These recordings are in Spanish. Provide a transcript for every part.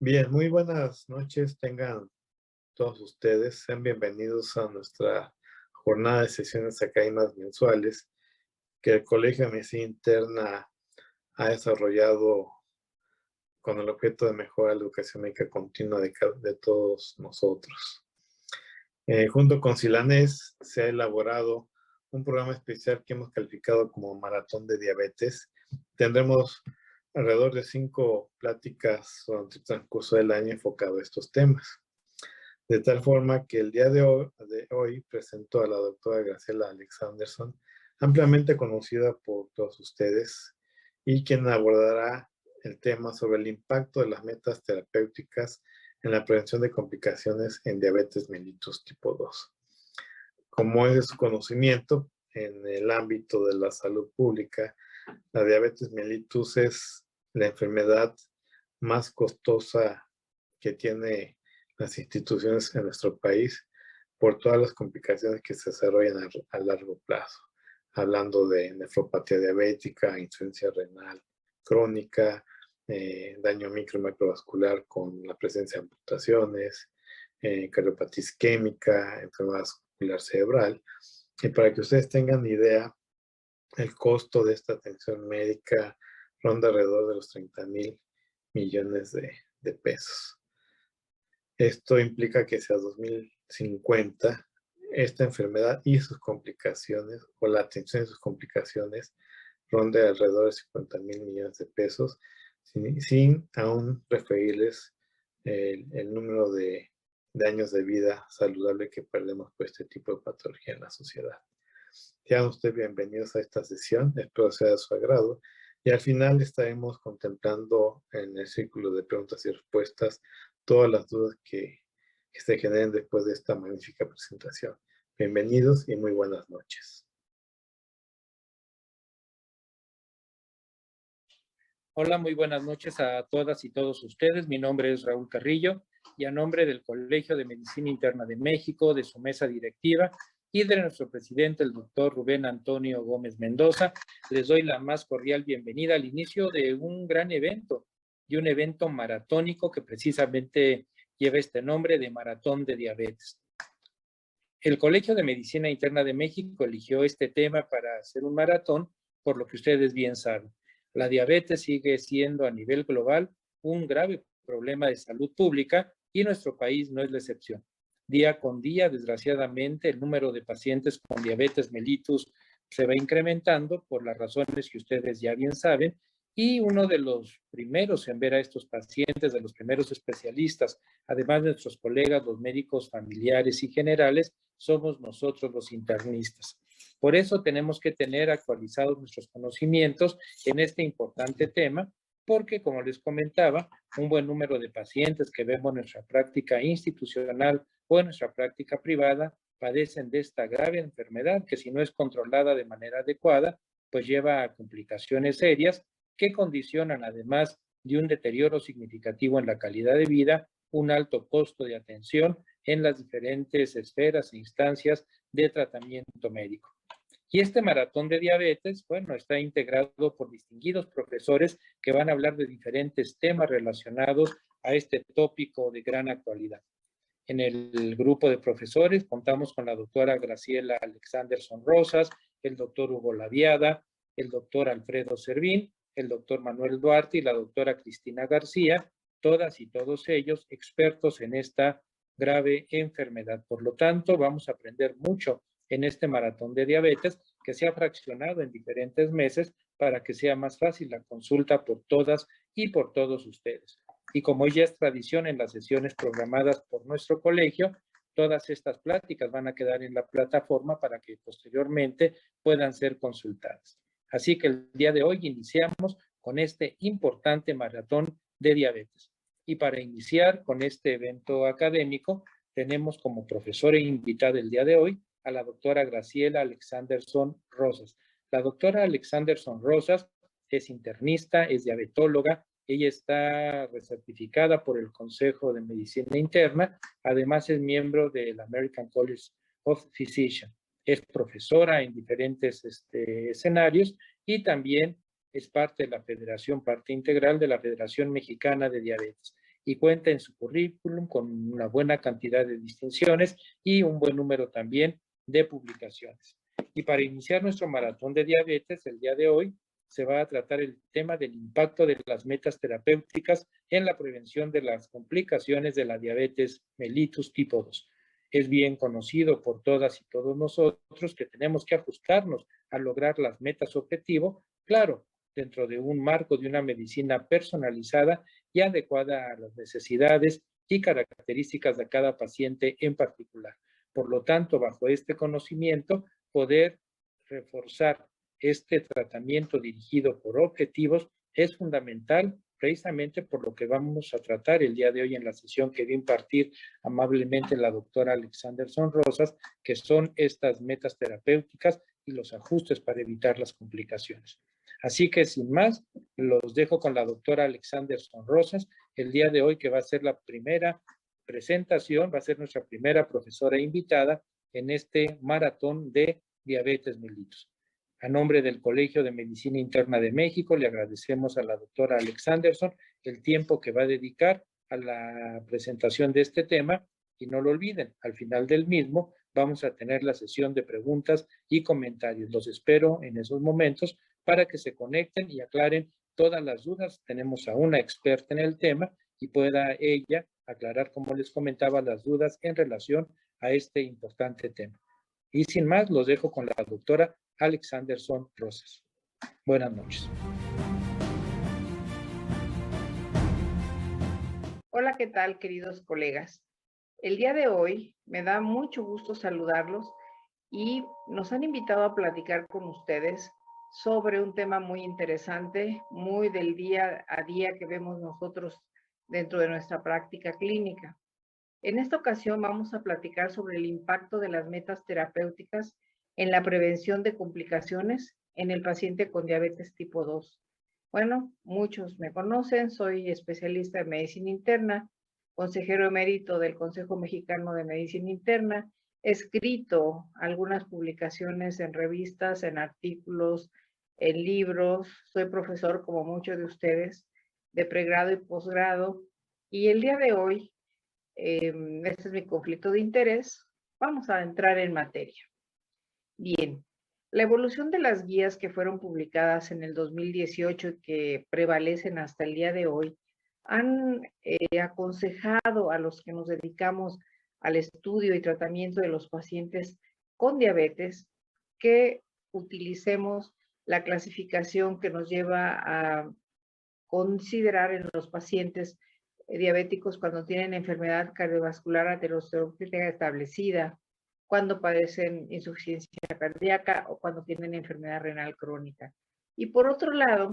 Bien, muy buenas noches tengan todos ustedes. Sean bienvenidos a nuestra jornada de sesiones académicas mensuales que el Colegio de Medicina Interna ha desarrollado con el objeto de mejorar la educación médica continua de todos nosotros. Junto con Silanés se ha elaborado un programa especial que hemos calificado como Maratón de Diabetes. Tendremos alrededor de 5 pláticas durante el transcurso del año enfocado a estos temas. De tal forma que el día de hoy presento a la doctora Graciela Alexanderson, ampliamente conocida por todos ustedes, y quien abordará el tema sobre el impacto de las metas terapéuticas en la prevención de complicaciones en diabetes mellitus tipo 2. Como es de su conocimiento, en el ámbito de la salud pública, la diabetes mellitus es la enfermedad más costosa que tiene las instituciones en nuestro país por todas las complicaciones que se desarrollan a largo plazo, hablando de nefropatía diabética, insuficiencia renal crónica, daño micro y macrovascular con la presencia de amputaciones, cardiopatía isquémica, enfermedad vascular cerebral. Y para que ustedes tengan idea, el costo de esta atención médica ronda alrededor de los 30,000 millones de pesos. Esto implica que hacia 2050 esta enfermedad y sus complicaciones, o la atención de sus complicaciones, ronde alrededor de 50,000 millones de pesos, sin aún referirles el número de años de vida saludable que perdemos por este tipo de patología en la sociedad. Sean ustedes bienvenidos a esta sesión, espero sea de su agrado, y al final estaremos contemplando en el círculo de preguntas y respuestas todas las dudas que se generen después de esta magnífica presentación. Bienvenidos y muy buenas noches. Hola, muy buenas noches a todas y todos ustedes. Mi nombre es Raúl Carrillo y a nombre del Colegio de Medicina Interna de México, de su mesa directiva y de nuestro presidente, el doctor Rubén Antonio Gómez Mendoza, les doy la más cordial bienvenida al inicio de un gran evento, y un evento maratónico que precisamente lleva este nombre de Maratón de Diabetes. El Colegio de Medicina Interna de México eligió este tema para hacer un maratón, por lo que ustedes bien saben. La diabetes sigue siendo a nivel global un grave problema de salud pública y nuestro país no es la excepción. Día con día, desgraciadamente, el número de pacientes con diabetes mellitus se va incrementando por las razones que ustedes ya bien saben, y uno de los primeros en ver a estos pacientes, de los primeros especialistas, además de nuestros colegas, los médicos familiares y generales, somos nosotros los internistas. Por eso tenemos que tener actualizados nuestros conocimientos en este importante tema, porque, como les comentaba, un buen número de pacientes que vemos en nuestra práctica institucional o en nuestra práctica privada padecen de esta grave enfermedad que, si no es controlada de manera adecuada, pues lleva a complicaciones serias que condicionan, además de un deterioro significativo en la calidad de vida, un alto costo de atención en las diferentes esferas e instancias de tratamiento médico. Y este maratón de diabetes, bueno, está integrado por distinguidos profesores que van a hablar de diferentes temas relacionados a este tópico de gran actualidad. En el grupo de profesores contamos con la doctora Graciela Alexanderson Rosas, el doctor Hugo Laviada, el doctor Alfredo Servín, el doctor Manuel Duarte y la doctora Cristina García, todas y todos ellos expertos en esta grave enfermedad. Por lo tanto, vamos a aprender mucho en este maratón de diabetes, que se ha fraccionado en diferentes meses para que sea más fácil la consulta por todas y por todos ustedes. Y como ya es tradición en las sesiones programadas por nuestro colegio, todas estas pláticas van a quedar en la plataforma para que posteriormente puedan ser consultadas. Así que el día de hoy iniciamos con este importante maratón de diabetes. Y para iniciar con este evento académico, tenemos como profesora invitada el día de hoy a la doctora Graciela Alexanderson Rosas. La doctora Alexanderson Rosas es internista, es diabetóloga, ella está recertificada por el Consejo de Medicina Interna, además es miembro del American College of Physicians. Es profesora en diferentes escenarios y también es parte de la Federación, parte integral de la Federación Mexicana de Diabetes. y cuenta en su currículum con una buena cantidad de distinciones y un buen número también de publicaciones. Y para iniciar nuestro maratón de diabetes, el día de hoy se va a tratar el tema del impacto de las metas terapéuticas en la prevención de las complicaciones de la diabetes mellitus tipo 2. Es bien conocido por todas y todos nosotros que tenemos que ajustarnos a lograr las metas objetivo, claro, dentro de un marco de una medicina personalizada y adecuada a las necesidades y características de cada paciente en particular. Por lo tanto, bajo este conocimiento, poder reforzar este tratamiento dirigido por objetivos es fundamental precisamente por lo que vamos a tratar el día de hoy en la sesión que va a impartir amablemente la doctora Alexanderson Rosas, que son estas metas terapéuticas y los ajustes para evitar las complicaciones. Así que sin más, los dejo con la doctora Alexanderson Rosas el día de hoy, que va a ser la primera presentación, va a ser nuestra primera profesora invitada en este maratón de diabetes mellitus. A nombre del Colegio de Medicina Interna de México, le agradecemos a la doctora Alexanderson el tiempo que va a dedicar a la presentación de este tema y no lo olviden, al final del mismo vamos a tener la sesión de preguntas y comentarios. Los espero en esos momentos para que se conecten y aclaren todas las dudas. Tenemos a una experta en el tema y pueda ella aclarar, como les comentaba, las dudas en relación a este importante tema. Y sin más, los dejo con la doctora Alexanderson Rosas. Buenas noches. Hola, ¿qué tal, queridos colegas? El día de hoy me da mucho gusto saludarlos y nos han invitado a platicar con ustedes sobre un tema muy interesante, muy del día a día que vemos nosotros dentro de nuestra práctica clínica. En esta ocasión vamos a platicar sobre el impacto de las metas terapéuticas en la prevención de complicaciones en el paciente con diabetes tipo 2. Bueno, muchos me conocen, soy especialista en medicina interna, consejero emérito del Consejo Mexicano de Medicina Interna, he escrito algunas publicaciones en revistas, en artículos, en libros, soy profesor como muchos de ustedes de pregrado y posgrado, y el día de hoy este es mi conflicto de interés. Vamos a entrar en materia. Bien, la evolución de las guías que fueron publicadas en el 2018 y que prevalecen hasta el día de hoy han aconsejado a los que nos dedicamos al estudio y tratamiento de los pacientes con diabetes que utilicemos la clasificación que nos lleva a considerar en los pacientes diabéticos cuando tienen enfermedad cardiovascular aterosclerótica establecida, cuando padecen insuficiencia cardíaca o cuando tienen enfermedad renal crónica. Y por otro lado,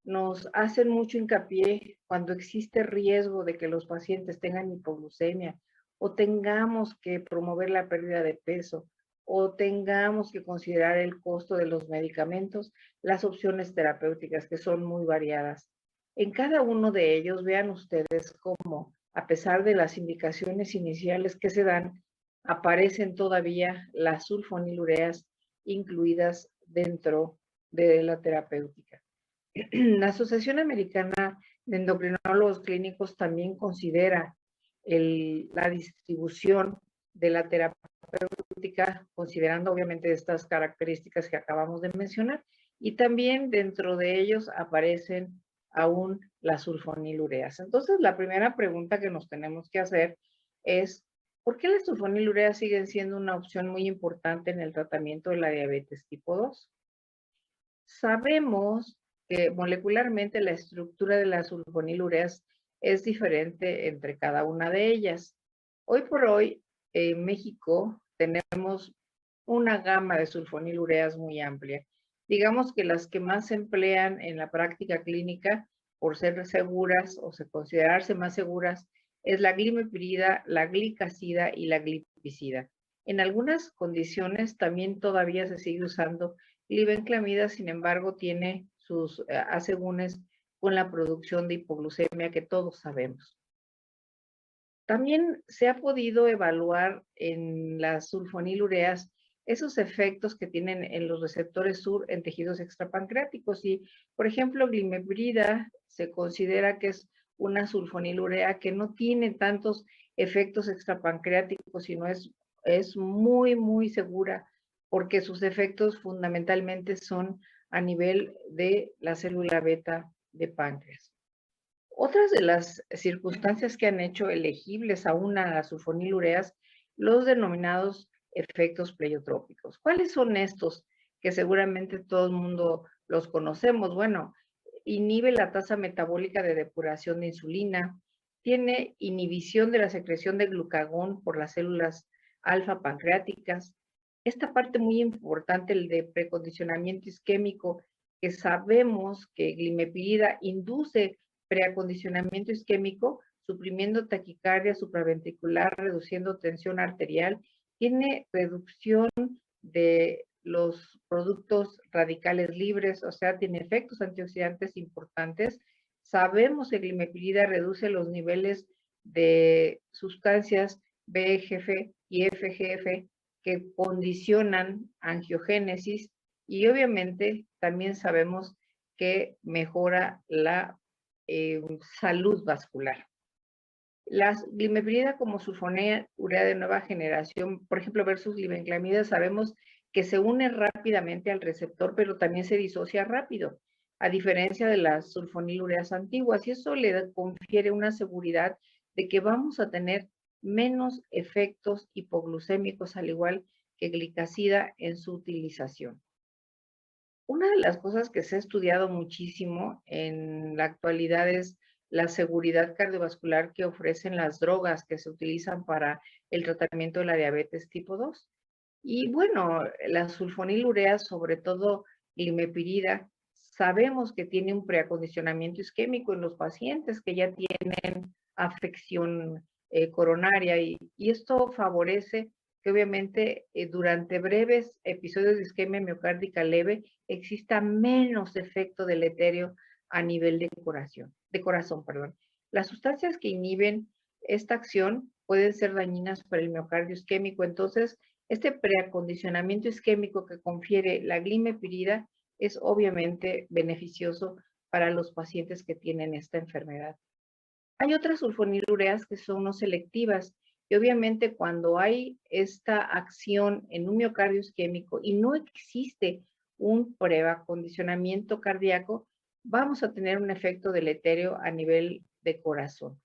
nos hacen mucho hincapié cuando existe riesgo de que los pacientes tengan hipoglucemia o tengamos que promover la pérdida de peso o tengamos que considerar el costo de los medicamentos, las opciones terapéuticas que son muy variadas. En cada uno de ellos vean ustedes cómo, a pesar de las indicaciones iniciales que se dan, aparecen todavía las sulfonilureas incluidas dentro de la terapéutica. La Asociación Americana de Endocrinólogos Clínicos también considera la distribución de la terapéutica, considerando obviamente estas características que acabamos de mencionar, y también dentro de ellos aparecen aún las sulfonilureas. Entonces, la primera pregunta que nos tenemos que hacer es, ¿por qué las sulfonilureas siguen siendo una opción muy importante en el tratamiento de la diabetes tipo 2? Sabemos que molecularmente la estructura de las sulfonilureas es diferente entre cada una de ellas. Hoy por hoy, en México, tenemos una gama de sulfonilureas muy amplia. Digamos que las que más se emplean en la práctica clínica, por ser seguras o considerarse más seguras, es la glimepirida, la glicazida y la glipizida. En algunas condiciones también todavía se sigue usando glibenclamida, sin embargo, tiene sus asegúnes con la producción de hipoglucemia que todos sabemos. También se ha podido evaluar en las sulfonilureas esos efectos que tienen en los receptores SUR en tejidos extrapancreáticos y, por ejemplo, glimebrida se considera que es una sulfonilurea que no tiene tantos efectos extrapancreáticos, sino es muy, muy segura porque sus efectos fundamentalmente son a nivel de la célula beta de páncreas. Otras de las circunstancias que han hecho elegibles aún a las sulfonilureas, los denominados efectos pleiotrópicos. ¿Cuáles son estos? Que seguramente todo el mundo los conocemos. Bueno, inhibe la tasa metabólica de depuración de insulina, tiene inhibición de la secreción de glucagón por las células alfa pancreáticas. Esta parte muy importante, el de precondicionamiento isquémico, que sabemos que glimepirida induce preacondicionamiento isquémico, suprimiendo taquicardia supraventricular, reduciendo tensión arterial, tiene reducción de los productos radicales libres, o sea, tiene efectos antioxidantes importantes. Sabemos que glimepirida reduce los niveles de sustancias BGF y FGF que condicionan angiogénesis y obviamente también sabemos que mejora la salud vascular. Las glimepirida como sulfonía urea de nueva generación, por ejemplo, versus glibenclamida, sabemos que se une rápidamente al receptor, pero también se disocia rápido, a diferencia de las sulfonilureas antiguas, y eso le confiere una seguridad de que vamos a tener menos efectos hipoglucémicos, al igual que glicacida en su utilización. Una de las cosas que se ha estudiado muchísimo en la actualidad es la seguridad cardiovascular que ofrecen las drogas que se utilizan para el tratamiento de la diabetes tipo 2. Y bueno, la sulfonilurea, sobre todo glimepirida, sabemos que tiene un preacondicionamiento isquémico en los pacientes que ya tienen afección coronaria y esto favorece que obviamente durante breves episodios de isquemia miocárdica leve exista menos efecto deleterio a nivel de corazón. Las sustancias que inhiben esta acción pueden ser dañinas para el miocardio isquémico, entonces este preacondicionamiento isquémico que confiere la glimepirida es obviamente beneficioso para los pacientes que tienen esta enfermedad. Hay otras sulfonilureas que son no selectivas y obviamente cuando hay esta acción en un miocardio isquémico y no existe un preacondicionamiento cardíaco, vamos a tener un efecto deleterio a nivel de corazón.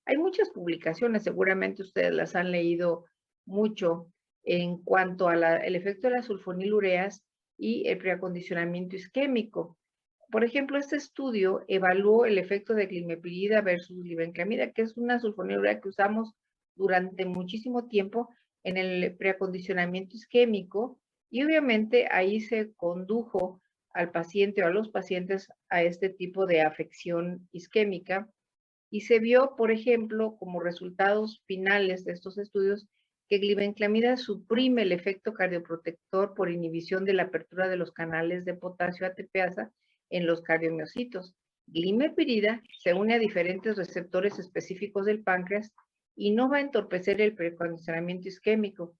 Hay muchas publicaciones, seguramente ustedes las han leído mucho en cuanto al efecto de las sulfonilureas y el preacondicionamiento isquémico. Por ejemplo, este estudio evaluó el efecto de glimepirida versus glibenclamida, que es una sulfonilurea que usamos durante muchísimo tiempo en el preacondicionamiento isquémico y obviamente ahí se condujo al paciente o a los pacientes a este tipo de afección isquémica y se vio, por ejemplo, como resultados finales de estos estudios, que glibenclamida suprime el efecto cardioprotector por inhibición de la apertura de los canales de potasio ATPasa en los cardiomiocitos. Glimepirida se une a diferentes receptores específicos del páncreas y no va a entorpecer el precondicionamiento isquémico.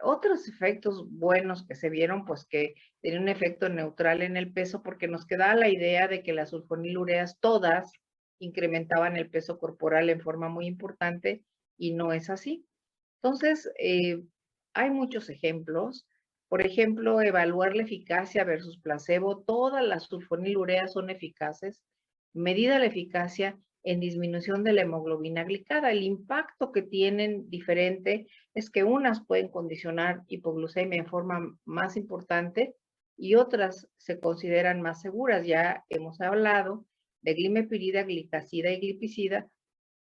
Otros efectos buenos que se vieron, pues que tienen un efecto neutral en el peso, porque nos queda la idea de que las sulfonilureas todas incrementaban el peso corporal en forma muy importante y no es así. Entonces, hay muchos ejemplos. Por ejemplo, evaluar la eficacia versus placebo. Todas las sulfonilureas son eficaces. Medida la eficacia en disminución de la hemoglobina glicada. El impacto que tienen diferente es que unas pueden condicionar hipoglucemia en forma más importante y otras se consideran más seguras. Ya hemos hablado de glimepirida, glicacida y glipicida,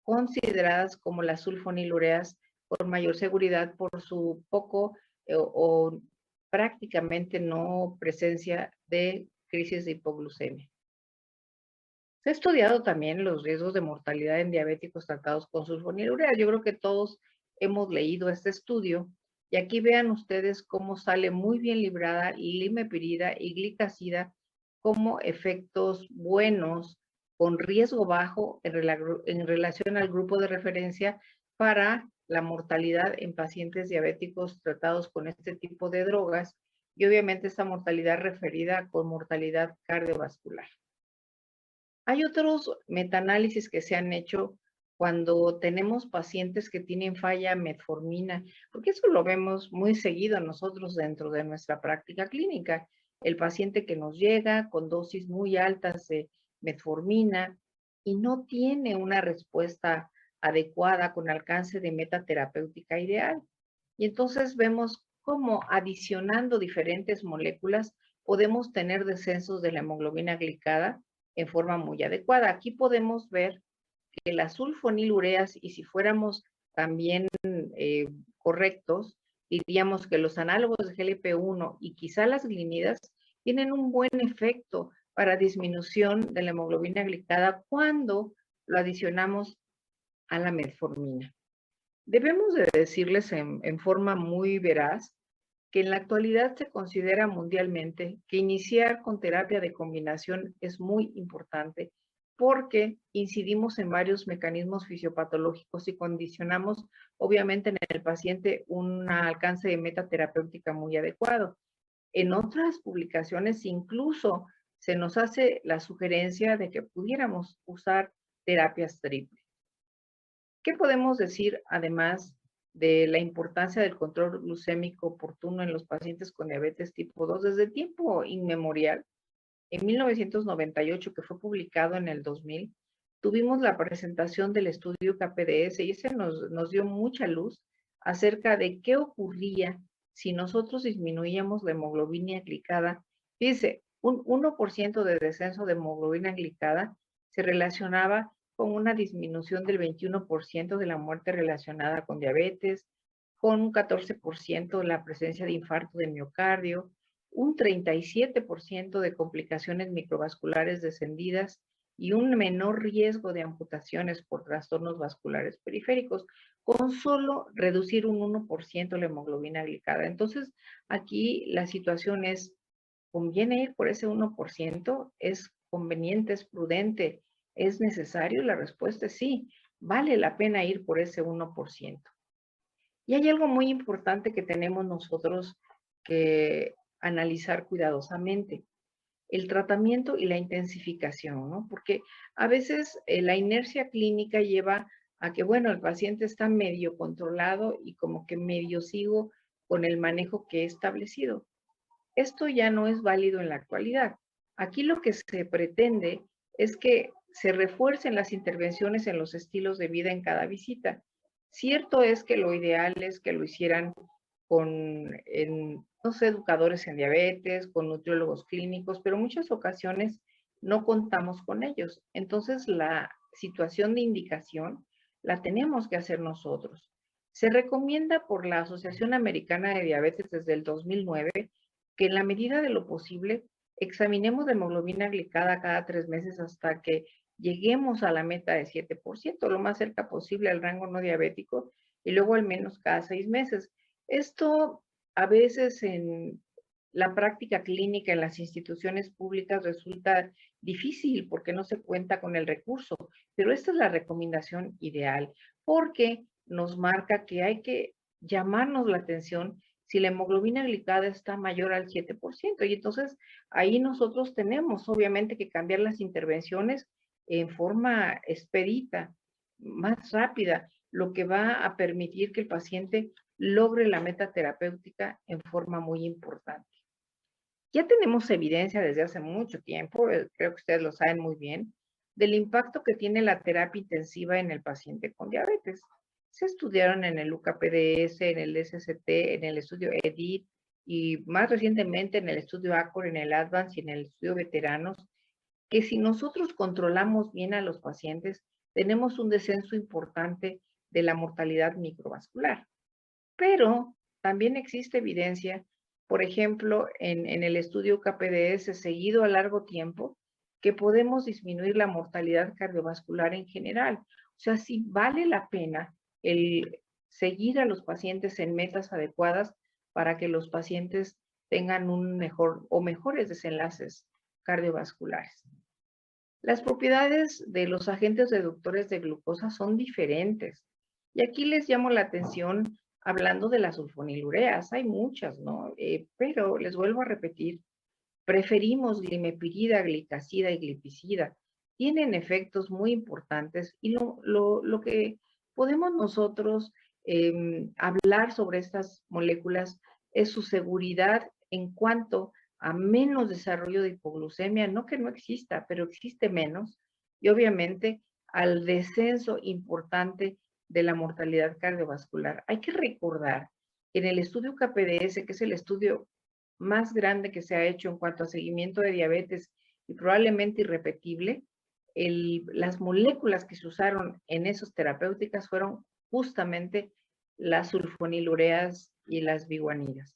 consideradas como las sulfonilureas con mayor seguridad por su poco o prácticamente no presencia de crisis de hipoglucemia. Se ha estudiado también los riesgos de mortalidad en diabéticos tratados con sulfonilurea. Yo creo que todos hemos leído este estudio y aquí vean ustedes cómo sale muy bien librada glimepirida y glicacida como efectos buenos con riesgo bajo en relación al grupo de referencia para la mortalidad en pacientes diabéticos tratados con este tipo de drogas y obviamente esta mortalidad referida con mortalidad cardiovascular. Hay otros metaanálisis que se han hecho cuando tenemos pacientes que tienen falla metformina, porque eso lo vemos muy seguido nosotros dentro de nuestra práctica clínica. El paciente que nos llega con dosis muy altas de metformina y no tiene una respuesta adecuada con alcance de meta terapéutica ideal. Y entonces vemos cómo adicionando diferentes moléculas podemos tener descensos de la hemoglobina glicada en forma muy adecuada. Aquí podemos ver que las sulfonilureas, y si fuéramos también correctos, diríamos que los análogos de GLP-1 y quizá las glinidas tienen un buen efecto para disminución de la hemoglobina glicada cuando lo adicionamos a la metformina. Debemos de decirles en forma muy veraz que en la actualidad se considera mundialmente que iniciar con terapia de combinación es muy importante porque incidimos en varios mecanismos fisiopatológicos y condicionamos obviamente en el paciente un alcance de meta terapéutica muy adecuado. En otras publicaciones incluso se nos hace la sugerencia de que pudiéramos usar terapias triples. ¿Qué podemos decir además de la importancia del control glucémico oportuno en los pacientes con diabetes tipo 2 desde tiempo inmemorial? En 1998, que fue publicado en el 2000, tuvimos la presentación del estudio KPDS y ese nos dio mucha luz acerca de qué ocurría si nosotros disminuíamos la hemoglobina glicada. Fíjense, un 1% de descenso de hemoglobina glicada se relacionaba con una disminución del 21% de la muerte relacionada con diabetes, con un 14% la presencia de infarto de miocardio, un 37% de complicaciones microvasculares descendidas y un menor riesgo de amputaciones por trastornos vasculares periféricos, con solo reducir un 1% la hemoglobina glicada. Entonces, aquí la situación es, ¿conviene ir por ese 1%? ¿Es conveniente, es prudente, es necesario? La respuesta es sí, vale la pena ir por ese 1%. Y hay algo muy importante que tenemos nosotros que analizar cuidadosamente, el tratamiento y la intensificación, ¿no? Porque a veces la inercia clínica lleva a que, bueno, el paciente está medio controlado y como que medio sigo con el manejo que he establecido. Esto ya no es válido en la actualidad. Aquí lo que se pretende es que se refuercen las intervenciones en los estilos de vida en cada visita. Cierto es que lo ideal es que lo hicieran con, no sé, educadores en diabetes, con nutriólogos clínicos, pero en muchas ocasiones no contamos con ellos. Entonces, la situación de indicación la tenemos que hacer nosotros. Se recomienda por la Asociación Americana de Diabetes desde el 2009 que en la medida de lo posible examinemos la hemoglobina glicada cada 3 meses hasta que lleguemos a la meta de 7%, lo más cerca posible al rango no diabético, y luego al menos cada 6 meses. Esto a veces en la práctica clínica en las instituciones públicas resulta difícil porque no se cuenta con el recurso, pero esta es la recomendación ideal porque nos marca que hay que llamarnos la atención si la hemoglobina glicada está mayor al 7%. Y entonces ahí nosotros tenemos obviamente que cambiar las intervenciones en forma expedita, más rápida, lo que va a permitir que el paciente logre la meta terapéutica en forma muy importante. Ya tenemos evidencia desde hace mucho tiempo, creo que ustedes lo saben muy bien, del impacto que tiene la terapia intensiva en el paciente con diabetes. Se estudiaron en el UKPDS, en el SST, en el estudio EDIT y más recientemente en el estudio ACOR, en el Advance y en el estudio Veteranos, que si nosotros controlamos bien a los pacientes, tenemos un descenso importante de la mortalidad microvascular. Pero también existe evidencia, por ejemplo, en el estudio KPDS seguido a largo tiempo, que podemos disminuir la mortalidad cardiovascular en general. O sea, sí vale la pena el seguir a los pacientes en metas adecuadas para que los pacientes tengan un mejor o mejores desenlaces cardiovasculares. Las propiedades de los agentes reductores de glucosa son diferentes. Y aquí les llamo la atención hablando de las sulfonilureas. Hay muchas, ¿no? Pero les vuelvo a repetir, preferimos glimepirida, glicacida y glipicida. tienen efectos muy importantes y lo que podemos nosotros hablar sobre estas moléculas es su seguridad en cuanto a menos desarrollo de hipoglucemia, no que no exista, pero existe menos, y obviamente al descenso importante de la mortalidad cardiovascular. Hay que recordar que en el estudio KPDS, que es el estudio más grande que se ha hecho en cuanto a seguimiento de diabetes y probablemente irrepetible, las moléculas que se usaron en esas terapéuticas fueron justamente las sulfonilureas y las biguanidas.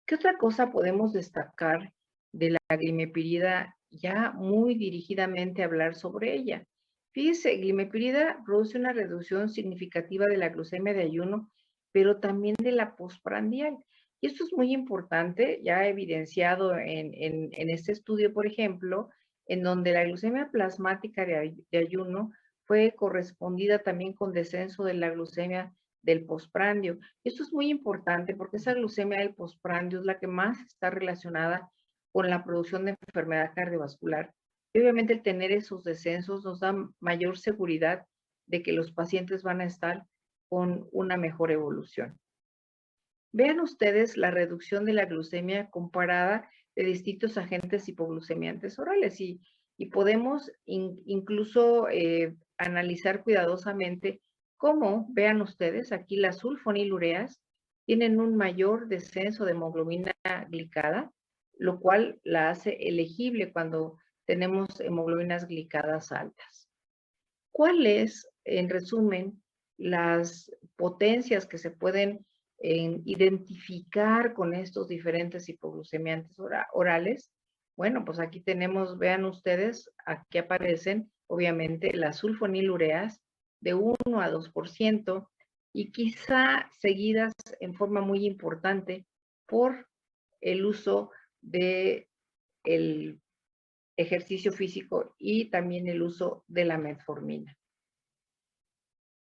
¿Qué otra cosa podemos destacar de la glimepirida? Ya muy dirigidamente hablar sobre ella. Fíjese, glimepirida produce una reducción significativa de la glucemia de ayuno, pero también de la postprandial. Y esto es muy importante, ya evidenciado en este estudio, por ejemplo, en donde la glucemia plasmática de ayuno fue correspondida también con descenso de la glucemia del postprandio. Esto es muy importante porque esa glucemia del postprandio es la que más está relacionada con la producción de enfermedad cardiovascular. Y obviamente el tener esos descensos nos da mayor seguridad de que los pacientes van a estar con una mejor evolución. Vean ustedes la reducción de la glucemia comparada de distintos agentes hipoglucemiantes orales y podemos incluso analizar cuidadosamente cómo, vean ustedes, aquí las sulfonilureas tienen un mayor descenso de hemoglobina glicada, lo cual la hace elegible cuando tenemos hemoglobinas glicadas altas. ¿Cuáles, en resumen, las potencias que se pueden identificar con estos diferentes hipoglucemiantes orales? Bueno, pues aquí tenemos, vean ustedes, aquí aparecen obviamente las sulfonilureas de 1 a 2% y quizá seguidas en forma muy importante por el uso de el ejercicio físico y también el uso de la metformina.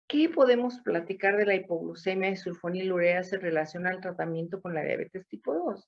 ¿Qué podemos platicar de la hipoglucemia y sulfonilureas en relación al tratamiento con la diabetes tipo 2?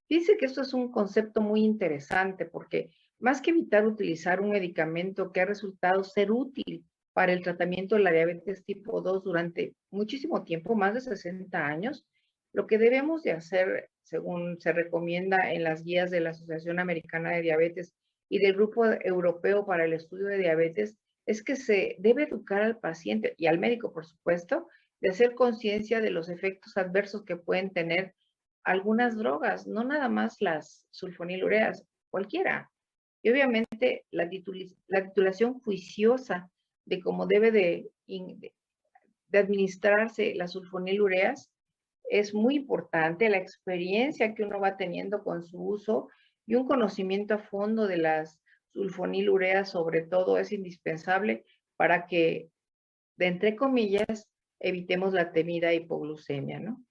Dice que esto es un concepto muy interesante porque más que evitar utilizar un medicamento que ha resultado ser útil para el tratamiento de la diabetes tipo 2 durante muchísimo tiempo, más de 60 años, lo que debemos de hacer, según se recomienda en las guías de la Asociación Americana de Diabetes y del Grupo Europeo para el Estudio de Diabetes, es que se debe educar al paciente y al médico, por supuesto, de hacer conciencia de los efectos adversos que pueden tener algunas drogas, no nada más las sulfonilureas, cualquiera. Y obviamente la titulación juiciosa de cómo debe de administrarse las sulfonilureas es muy importante, la experiencia que uno va teniendo con su uso y un conocimiento a fondo de las sulfonilureas sobre todo es indispensable para que, de entre comillas, evitemos la temida hipoglucemia, ¿no?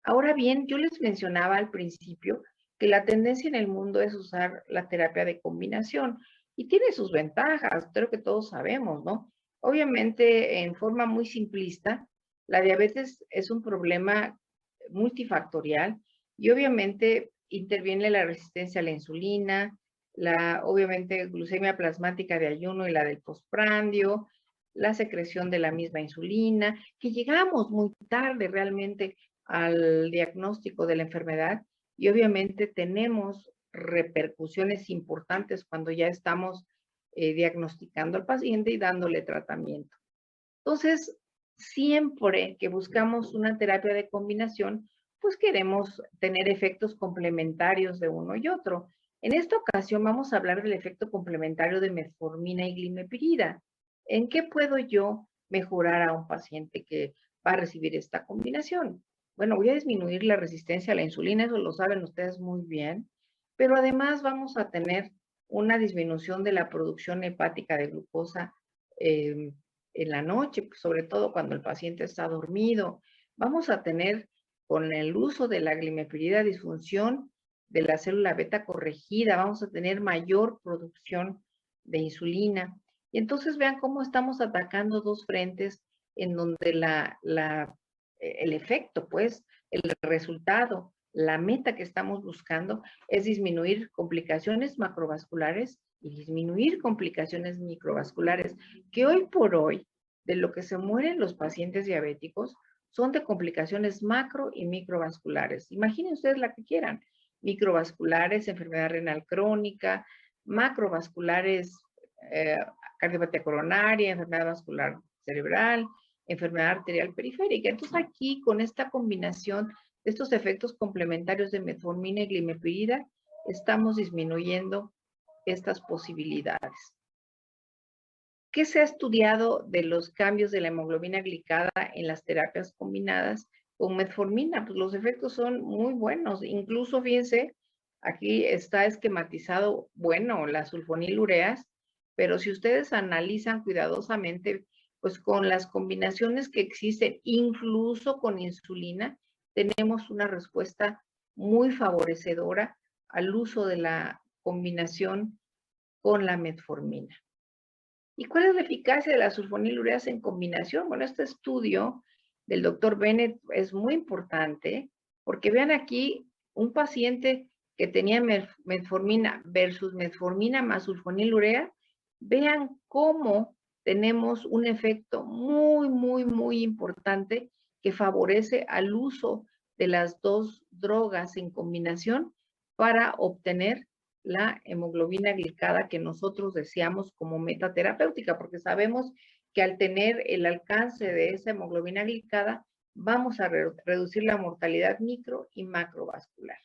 Ahora bien, yo les mencionaba al principio que la tendencia en el mundo es usar la terapia de combinación y tiene sus ventajas, creo que todos sabemos, ¿no? Obviamente, en forma muy simplista, la diabetes es un problema multifactorial y obviamente interviene la resistencia a la insulina, obviamente glucemia plasmática de ayuno y la del postprandio, la secreción de la misma insulina, que llegamos muy tarde realmente al diagnóstico de la enfermedad y obviamente tenemos repercusiones importantes cuando ya estamos diagnosticando al paciente y dándole tratamiento. Entonces, siempre que buscamos una terapia de combinación, pues queremos tener efectos complementarios de uno y otro. En esta ocasión vamos a hablar del efecto complementario de metformina y glimepirida. ¿En qué puedo yo mejorar a un paciente que va a recibir esta combinación? Bueno, voy a disminuir la resistencia a la insulina, eso lo saben ustedes muy bien, pero además vamos a tener una disminución de la producción hepática de glucosa en la noche, sobre todo cuando el paciente está dormido. Vamos a tener con el uso de la glimepirida disfunción de la célula beta corregida, vamos a tener mayor producción de insulina. Y entonces vean cómo estamos atacando dos frentes en donde el efecto, pues, el resultado la meta que estamos buscando es disminuir complicaciones macrovasculares y disminuir complicaciones microvasculares, que hoy por hoy, de lo que se mueren los pacientes diabéticos, son de complicaciones macro y microvasculares. Imaginen ustedes la que quieran. Microvasculares, enfermedad renal crónica, macrovasculares, cardiopatía coronaria, enfermedad vascular cerebral, enfermedad arterial periférica. Entonces aquí, con esta combinación de estos efectos complementarios de metformina y glimepirida, estamos disminuyendo estas posibilidades. ¿Qué se ha estudiado de los cambios de la hemoglobina glicada en las terapias combinadas con metformina? Pues los efectos son muy buenos. Incluso, fíjense, aquí está esquematizado, bueno, las sulfonilureas, pero si ustedes analizan cuidadosamente, pues con las combinaciones que existen, incluso con insulina, tenemos una respuesta muy favorecedora al uso de la combinación con la metformina. ¿Y cuál es la eficacia de las sulfonilureas en combinación? Bueno, este estudio del doctor Bennett es muy importante porque vean aquí un paciente que tenía metformina versus metformina más sulfonilurea. Vean cómo tenemos un efecto muy importante que favorece al uso de las dos drogas en combinación para obtener la hemoglobina glicada que nosotros deseamos como meta terapéutica, porque sabemos que al tener el alcance de esa hemoglobina glicada, vamos a reducir la mortalidad micro y macrovascular.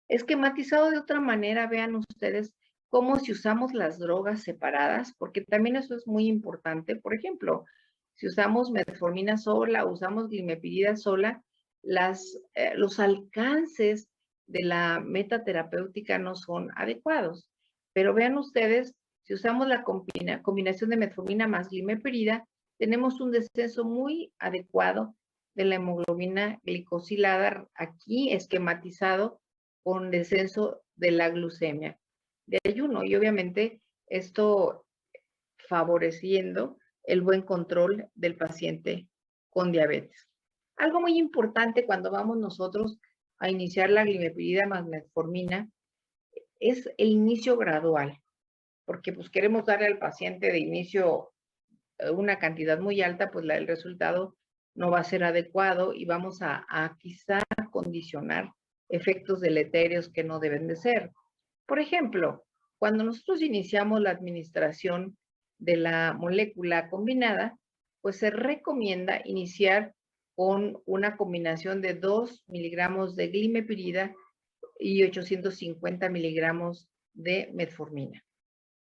Esquematizado de otra manera, vean ustedes cómo si usamos las drogas separadas, porque también eso es muy importante. Por ejemplo, si usamos metformina sola, usamos glimepirida sola, los alcances de la meta terapéutica no son adecuados. Pero vean ustedes, si usamos la combinación de metformina más glimepirida, tenemos un descenso muy adecuado de la hemoglobina glicosilada, aquí esquematizado con descenso de la glucemia de ayuno. Y obviamente esto favoreciendo el buen control del paciente con diabetes. Algo muy importante cuando vamos nosotros a iniciar la glimepirida más metformina es el inicio gradual, porque pues queremos darle al paciente de inicio una cantidad muy alta, pues el resultado no va a ser adecuado y vamos a quizá condicionar efectos deleterios que no deben de ser. Por ejemplo, cuando nosotros iniciamos la administración de la molécula combinada, pues se recomienda iniciar con una combinación de 2 miligramos de glimepirida y 850 miligramos de metformina.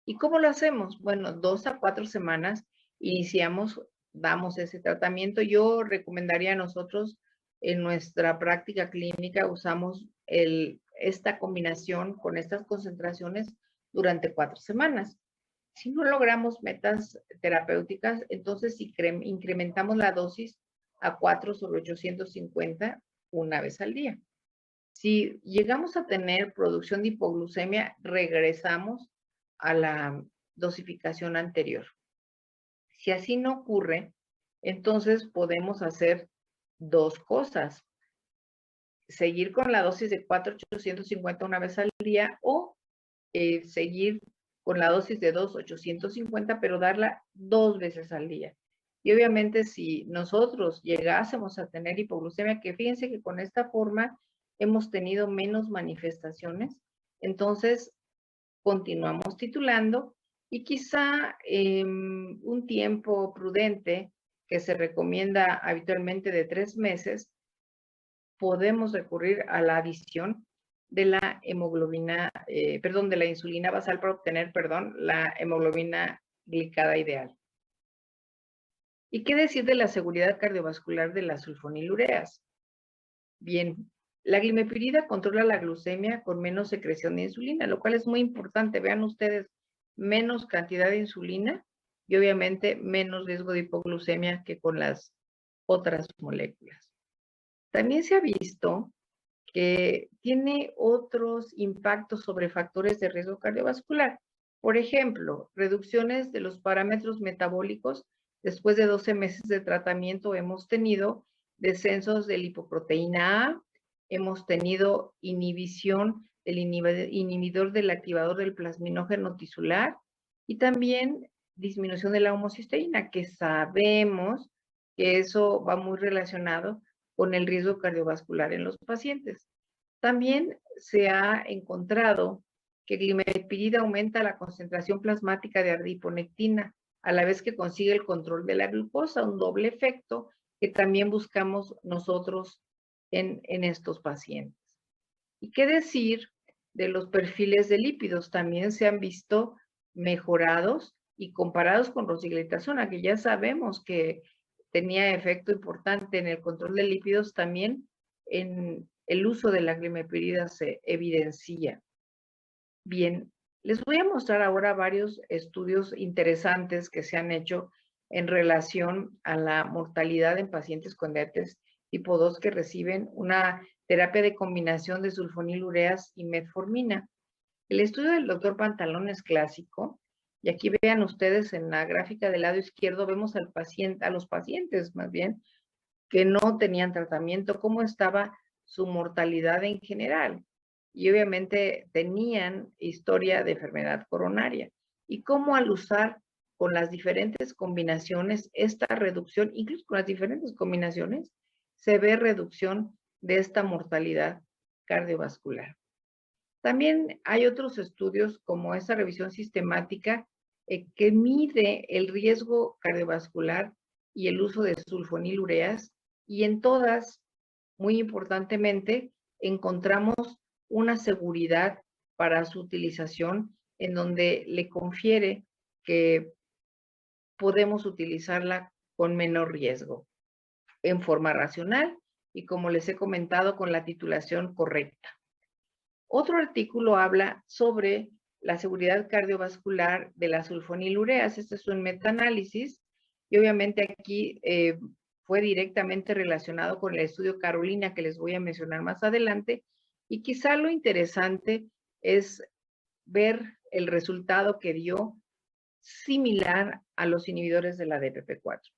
¿Y cómo lo hacemos? Bueno, 2 a 4 semanas iniciamos, damos ese tratamiento. Yo recomendaría a nosotros en nuestra práctica clínica usamos esta combinación con estas concentraciones durante 4 semanas. Si no logramos metas terapéuticas, entonces incrementamos la dosis a 4 sobre 850 una vez al día. Si llegamos a tener producción de hipoglucemia, regresamos a la dosificación anterior. Si así no ocurre, entonces podemos hacer dos cosas. Seguir con la dosis de 4,850 una vez al día o seguir con la dosis de 2,850, pero darla 2 veces al día. Y obviamente si nosotros llegásemos a tener hipoglucemia, que fíjense que con esta forma hemos tenido menos manifestaciones, entonces continuamos titulando y quizá un tiempo prudente que se recomienda habitualmente de 3 meses, podemos recurrir a la adición de la hemoglobina, de la insulina basal para obtener, la hemoglobina glicada ideal. ¿Y qué decir de la seguridad cardiovascular de las sulfonilureas? Bien, la glimepirida controla la glucemia con menos secreción de insulina, lo cual es muy importante. Vean ustedes, menos cantidad de insulina y obviamente menos riesgo de hipoglucemia que con las otras moléculas. También se ha visto que tiene otros impactos sobre factores de riesgo cardiovascular. Por ejemplo, reducciones de los parámetros metabólicos. Después de 12 meses de tratamiento hemos tenido descensos de lipoproteína A, hemos tenido inhibición del inhibidor del activador del plasminógeno tisular y también disminución de la homocisteína, que sabemos que eso va muy relacionado con el riesgo cardiovascular en los pacientes. También se ha encontrado que glimetripirida aumenta la concentración plasmática de adiponectina, a la vez que consigue el control de la glucosa, un doble efecto que también buscamos nosotros en estos pacientes. ¿Y qué decir de los perfiles de lípidos? También se han visto mejorados y comparados con rosiglitazona, que ya sabemos que tenía efecto importante en el control de lípidos, también en el uso de la glimetripirida se evidencia. Bien, les voy a mostrar ahora varios estudios interesantes que se han hecho en relación a la mortalidad en pacientes con diabetes tipo 2 que reciben una terapia de combinación de sulfonilureas y metformina. El estudio del doctor Pantalón es clásico, y aquí vean ustedes en la gráfica del lado izquierdo, vemos al paciente, a los pacientes más bien, que no tenían tratamiento, cómo estaba su mortalidad en general. Y obviamente tenían historia de enfermedad coronaria. Y cómo al usar con las diferentes combinaciones esta reducción, incluso con las diferentes combinaciones, se ve reducción de esta mortalidad cardiovascular. También hay otros estudios como esta revisión sistemática que mide el riesgo cardiovascular y el uso de sulfonilureas, y en todas, muy importantemente, encontramos una seguridad para su utilización en donde le confiere que podemos utilizarla con menor riesgo, en forma racional y, como les he comentado, con la titulación correcta. Otro artículo habla sobre la seguridad cardiovascular de las sulfonilureas. Este es un metaanálisis y obviamente aquí fue directamente relacionado con el estudio Carolina, que les voy a mencionar más adelante, y quizá lo interesante es ver el resultado que dio similar a los inhibidores de la DPP4.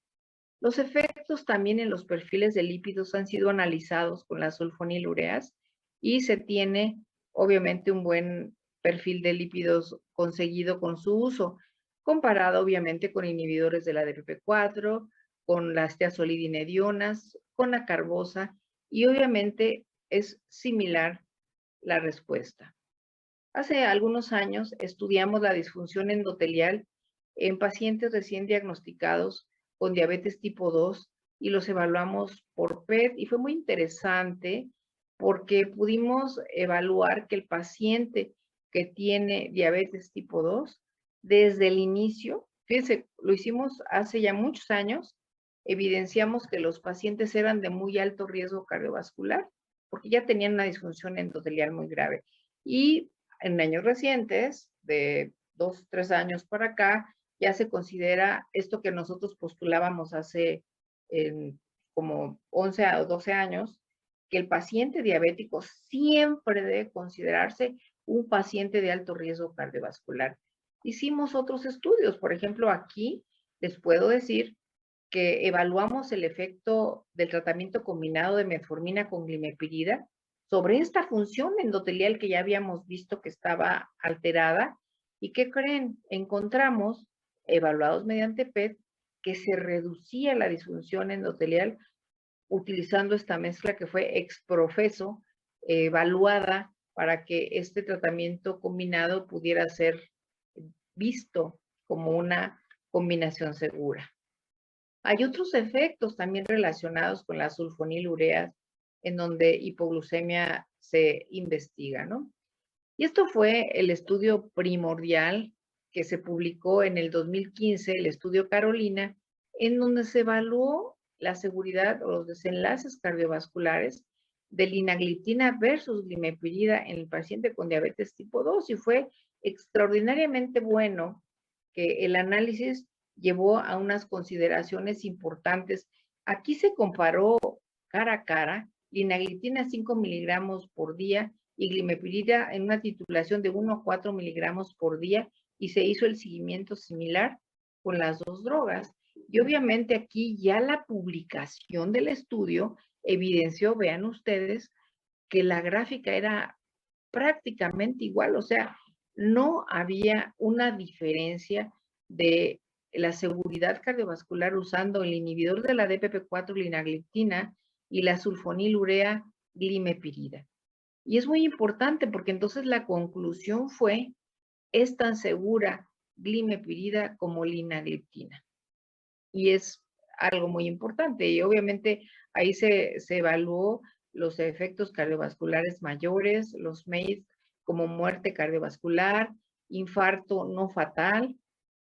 Los efectos también en los perfiles de lípidos han sido analizados con las sulfonilureas y se tiene obviamente un buen perfil de lípidos conseguido con su uso, comparado obviamente con inhibidores de la DPP4, con las tiazolidinedionas, con la carbosa, y obviamente es similar la respuesta. Hace algunos años estudiamos la disfunción endotelial en pacientes recién diagnosticados con diabetes tipo 2 y los evaluamos por PET, y fue muy interesante porque pudimos evaluar que el paciente que tiene diabetes tipo 2, desde el inicio, fíjense, lo hicimos hace ya muchos años, evidenciamos que los pacientes eran de muy alto riesgo cardiovascular porque ya tenían una disfunción endotelial muy grave. Y en años recientes, de 2, 3 años para acá, ya se considera esto que nosotros postulábamos hace como 11 o 12 años, que el paciente diabético siempre debe considerarse un paciente de alto riesgo cardiovascular. Hicimos otros estudios, por ejemplo, aquí les puedo decir que evaluamos el efecto del tratamiento combinado de metformina con glimetripirida sobre esta función endotelial que ya habíamos visto que estaba alterada. ¿Y qué creen? Encontramos, evaluados mediante PET, que se reducía la disfunción endotelial utilizando esta mezcla que fue exprofeso, evaluada para que este tratamiento combinado pudiera ser visto como una combinación segura. Hay otros efectos también relacionados con las sulfonilureas en donde hipoglucemia se investiga, ¿no? Y esto fue el estudio primordial que se publicó en el 2015, el estudio Carolina, en donde se evaluó la seguridad o los desenlaces cardiovasculares de linagliptina versus glimetripirida en el paciente con diabetes tipo 2, y fue extraordinariamente bueno que el análisis llevó a unas consideraciones importantes. Aquí se comparó cara a cara linagliptina 5 miligramos por día y glimetripirida en una titulación de 1 a 4 miligramos por día, y se hizo el seguimiento similar con las dos drogas. Y obviamente aquí ya la publicación del estudio evidenció, vean ustedes, que la gráfica era prácticamente igual, o sea, no había una diferencia de la seguridad cardiovascular usando el inhibidor de la DPP4 linagliptina y la sulfonilurea glimepirida. Y es muy importante porque entonces la conclusión fue, es tan segura glimepirida como linagliptina. Y es algo muy importante. Y obviamente ahí se evaluó los efectos cardiovasculares mayores, los MACE, como muerte cardiovascular, infarto no fatal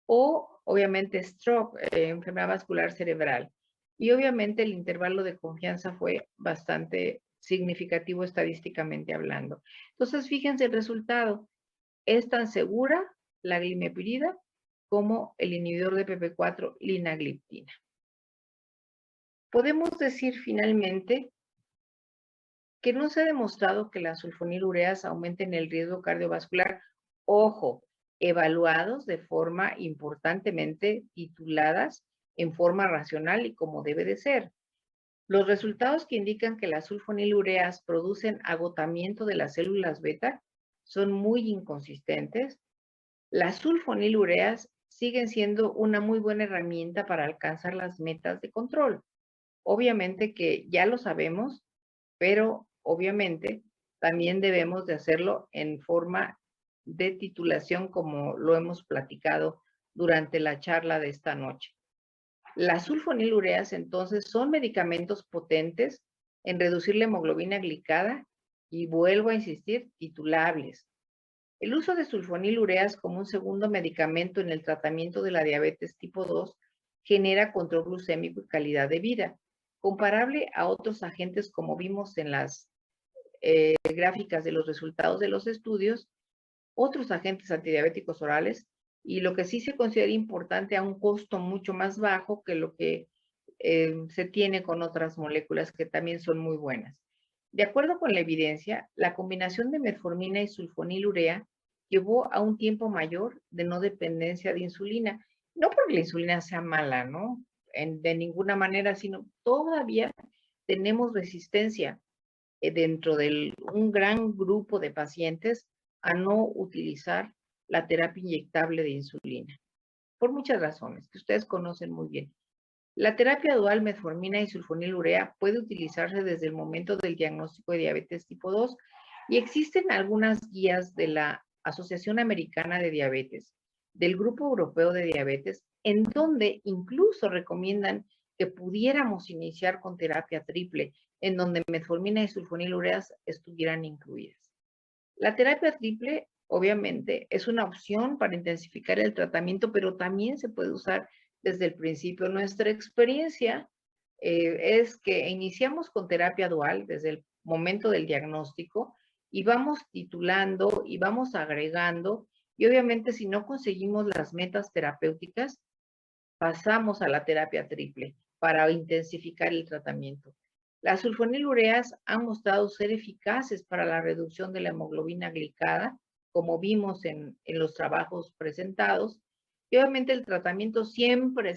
o obviamente stroke, enfermedad vascular cerebral. Y obviamente el intervalo de confianza fue bastante significativo estadísticamente hablando. Entonces, fíjense el resultado. Es tan segura la glimepirida como el inhibidor de PP4 linagliptina. Podemos decir finalmente que no se ha demostrado que las sulfonilureas aumenten el riesgo cardiovascular. Ojo, evaluados de forma importantemente tituladas en forma racional y como debe de ser. Los resultados que indican que las sulfonilureas producen agotamiento de las células beta son muy inconsistentes. Las sulfonilureas siguen siendo una muy buena herramienta para alcanzar las metas de control. Obviamente que ya lo sabemos, pero obviamente también debemos de hacerlo en forma de titulación como lo hemos platicado durante la charla de esta noche. Las sulfonilureas entonces son medicamentos potentes en reducir la hemoglobina glicada y vuelvo a insistir, titulables. El uso de sulfonilureas como un segundo medicamento en el tratamiento de la diabetes tipo 2 genera control glucémico y calidad de vida, comparable a otros agentes como vimos en las gráficas de los resultados de los estudios, otros agentes antidiabéticos orales, y lo que sí se considera importante a un costo mucho más bajo que lo que se tiene con otras moléculas que también son muy buenas. De acuerdo con la evidencia, la combinación de metformina y sulfonilurea llevó a un tiempo mayor de no dependencia de insulina. No porque la insulina sea mala, ¿no? De ninguna manera, sino todavía tenemos resistencia dentro de un gran grupo de pacientes a no utilizar la terapia inyectable de insulina, por muchas razones que ustedes conocen muy bien. La terapia dual metformina y sulfonilurea puede utilizarse desde el momento del diagnóstico de diabetes tipo 2 y existen algunas guías de la Asociación Americana de Diabetes, del Grupo Europeo de Diabetes, en donde incluso recomiendan que pudiéramos iniciar con terapia triple, en donde metformina y sulfonilureas estuvieran incluidas. La terapia triple, obviamente, es una opción para intensificar el tratamiento, pero también se puede usar desde el principio. Nuestra experiencia es que iniciamos con terapia dual desde el momento del diagnóstico y vamos titulando y vamos agregando, y obviamente si no conseguimos las metas terapéuticas, pasamos a la terapia triple para intensificar el tratamiento. Las sulfonilureas han mostrado ser eficaces para la reducción de la hemoglobina glicada, como vimos en los trabajos presentados. Y obviamente el tratamiento siempre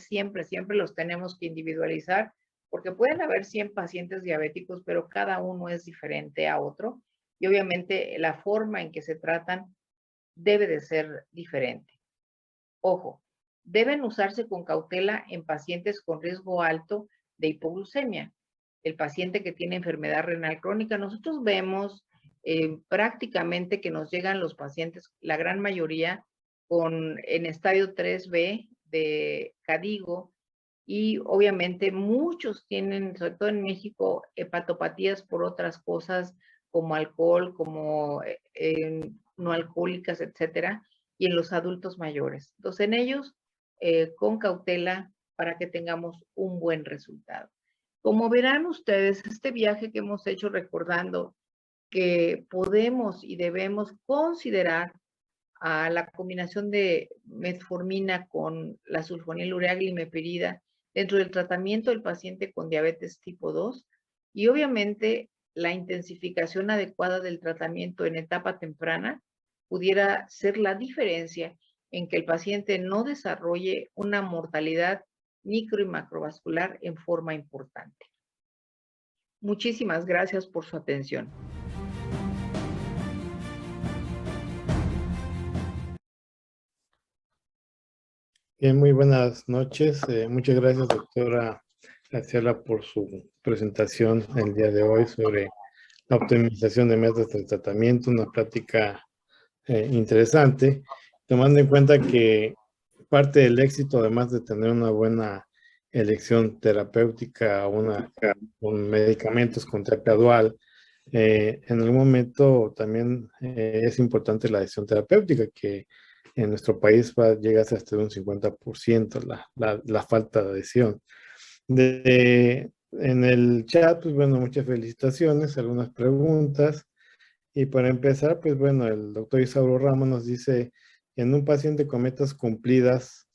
los tenemos que individualizar, porque pueden haber 100 pacientes diabéticos, pero cada uno es diferente a otro. Y obviamente la forma en que se tratan debe de ser diferente. Ojo, deben usarse con cautela en pacientes con riesgo alto de hipoglucemia. El paciente que tiene enfermedad renal crónica, nosotros vemos prácticamente que nos llegan los pacientes, la gran mayoría, en estadio 3B de CADIGO, y obviamente muchos tienen, sobre todo en México, hepatopatías por otras cosas como alcohol, como no alcohólicas, etcétera, y en los adultos mayores. Entonces, en ellos, con cautela para que tengamos un buen resultado. Como verán ustedes, este viaje que hemos hecho recordando que podemos y debemos considerar a la combinación de metformina con la sulfonilurea glimepirida dentro del tratamiento del paciente con diabetes tipo 2 y obviamente la intensificación adecuada del tratamiento en etapa temprana pudiera ser la diferencia en que el paciente no desarrolle una mortalidad micro y macrovascular en forma importante. Muchísimas gracias por su atención. Bien, muy buenas noches. Muchas gracias, doctora Graciela, por su presentación el día de hoy sobre la optimización de métodos de tratamiento, una plática interesante, tomando en cuenta que parte del éxito, además de tener una buena elección terapéutica, con medicamentos con terapia dual, en algún momento también es importante la decisión terapéutica, que en nuestro país llega hasta un 50% la falta de adhesión. En el chat, pues bueno, muchas felicitaciones, algunas preguntas. Y para empezar, pues bueno, el doctor Isauro Ramos nos dice, en un paciente con metas cumplidas,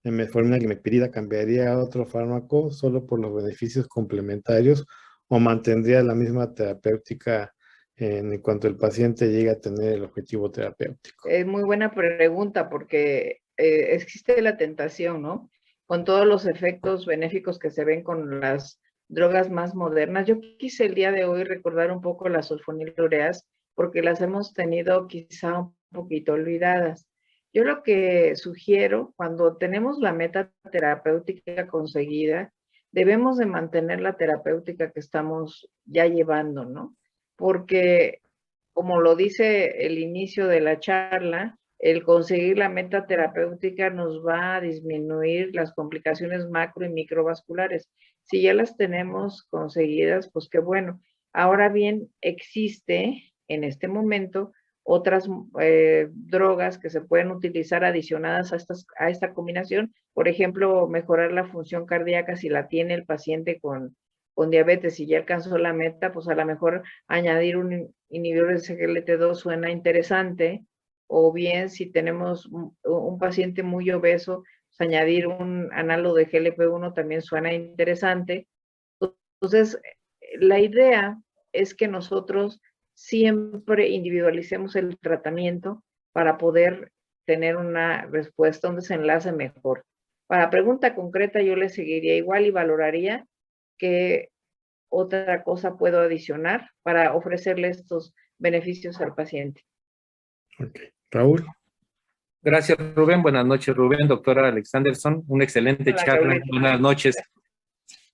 en metformina glimetrida cambiaría a otro fármaco solo por los beneficios complementarios o mantendría la misma terapéutica en cuanto el paciente llegue a tener el objetivo terapéutico. Es muy buena pregunta porque existe la tentación, ¿no? Con todos los efectos benéficos que se ven con las drogas más modernas. Yo quise el día de hoy recordar un poco las sulfonilureas porque las hemos tenido quizá un poquito olvidadas. Yo lo que sugiero, cuando tenemos la meta terapéutica conseguida, debemos de mantener la terapéutica que estamos ya llevando, ¿no? Porque como lo dice el inicio de la charla, el conseguir la meta terapéutica nos va a disminuir las complicaciones macro y microvasculares. Si ya las tenemos conseguidas, pues qué bueno. Ahora bien, existe en este momento otras drogas que se pueden utilizar adicionadas a esta combinación. Por ejemplo, mejorar la función cardíaca si la tiene el paciente con diabetes y ya alcanzó la meta, pues a lo mejor añadir un inhibidor de SGLT2 suena interesante, o bien si tenemos un paciente muy obeso, pues añadir un análogo de GLP-1 también suena interesante. Entonces, la idea es que nosotros siempre individualicemos el tratamiento para poder tener una respuesta, un desenlace mejor. Para pregunta concreta, yo le seguiría igual y valoraría qué otra cosa puedo adicionar para ofrecerle estos beneficios al paciente. Ok. Raúl. Gracias, Rubén. Buenas noches, Rubén. Doctora Alexanderson, una excelente Hola, charla. Raúl. Buenas noches.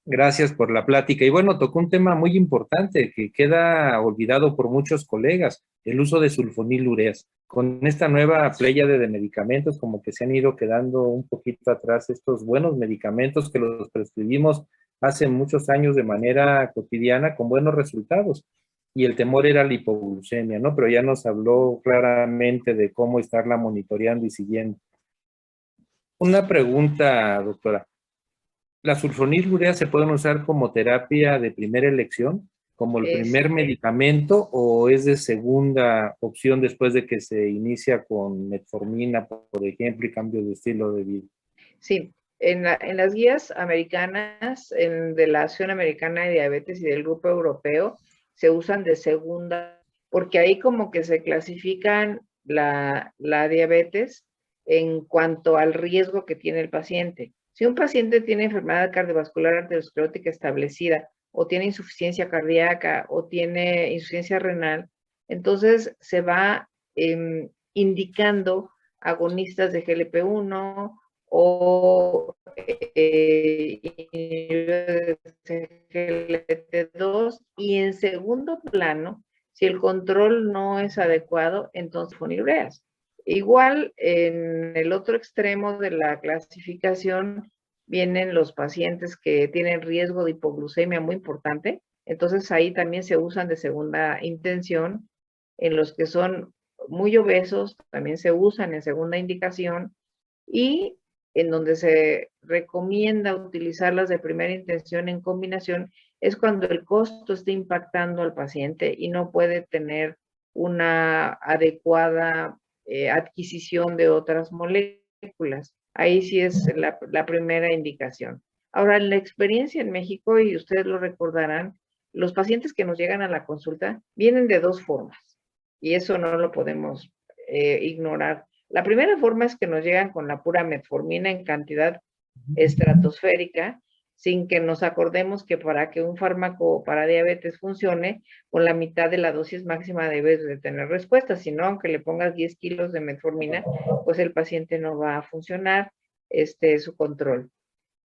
Gracias por la plática. Y bueno, tocó un tema muy importante que queda olvidado por muchos colegas, el uso de sulfonilureas. Con esta nueva pléyade de medicamentos, como que se han ido quedando un poquito atrás estos buenos medicamentos que los prescribimos hace muchos años de manera cotidiana con buenos resultados. Y el temor era la hipoglucemia, ¿no? Pero ya nos habló claramente de cómo estarla monitoreando y siguiendo. Una pregunta, doctora. ¿Las sulfonilureas se pueden usar como terapia de primera elección, como el primer medicamento, o es de segunda opción después de que se inicia con metformina, por ejemplo, y cambio de estilo de vida? Sí, en las guías americanas, de la Asociación Americana de Diabetes y del Grupo Europeo, se usan de segunda, porque ahí como que se clasifican la diabetes en cuanto al riesgo que tiene el paciente. Si un paciente tiene enfermedad cardiovascular arteriosclerótica establecida, o tiene insuficiencia cardíaca, o tiene insuficiencia renal, entonces se va indicando agonistas de GLP-1 o GLT2, y en segundo plano, si el control no es adecuado, entonces sulfonilureas. Igual, en el otro extremo de la clasificación vienen los pacientes que tienen riesgo de hipoglucemia muy importante, entonces ahí también se usan de segunda intención. En los que son muy obesos también se usan en segunda indicación, y en donde se recomienda utilizarlas de primera intención en combinación es cuando el costo está impactando al paciente y no puede tener una adecuada adquisición de otras moléculas. Ahí sí es la primera indicación. Ahora, en la experiencia en México, y ustedes lo recordarán, los pacientes que nos llegan a la consulta vienen de dos formas, y eso no lo podemos ignorar. La primera forma es que nos llegan con la pura metformina en cantidad estratosférica, sin que nos acordemos que para que un fármaco para diabetes funcione, con la mitad de la dosis máxima debes de tener respuesta. Si no, aunque le pongas 10 kilos de metformina, pues el paciente no va a funcionar. su control.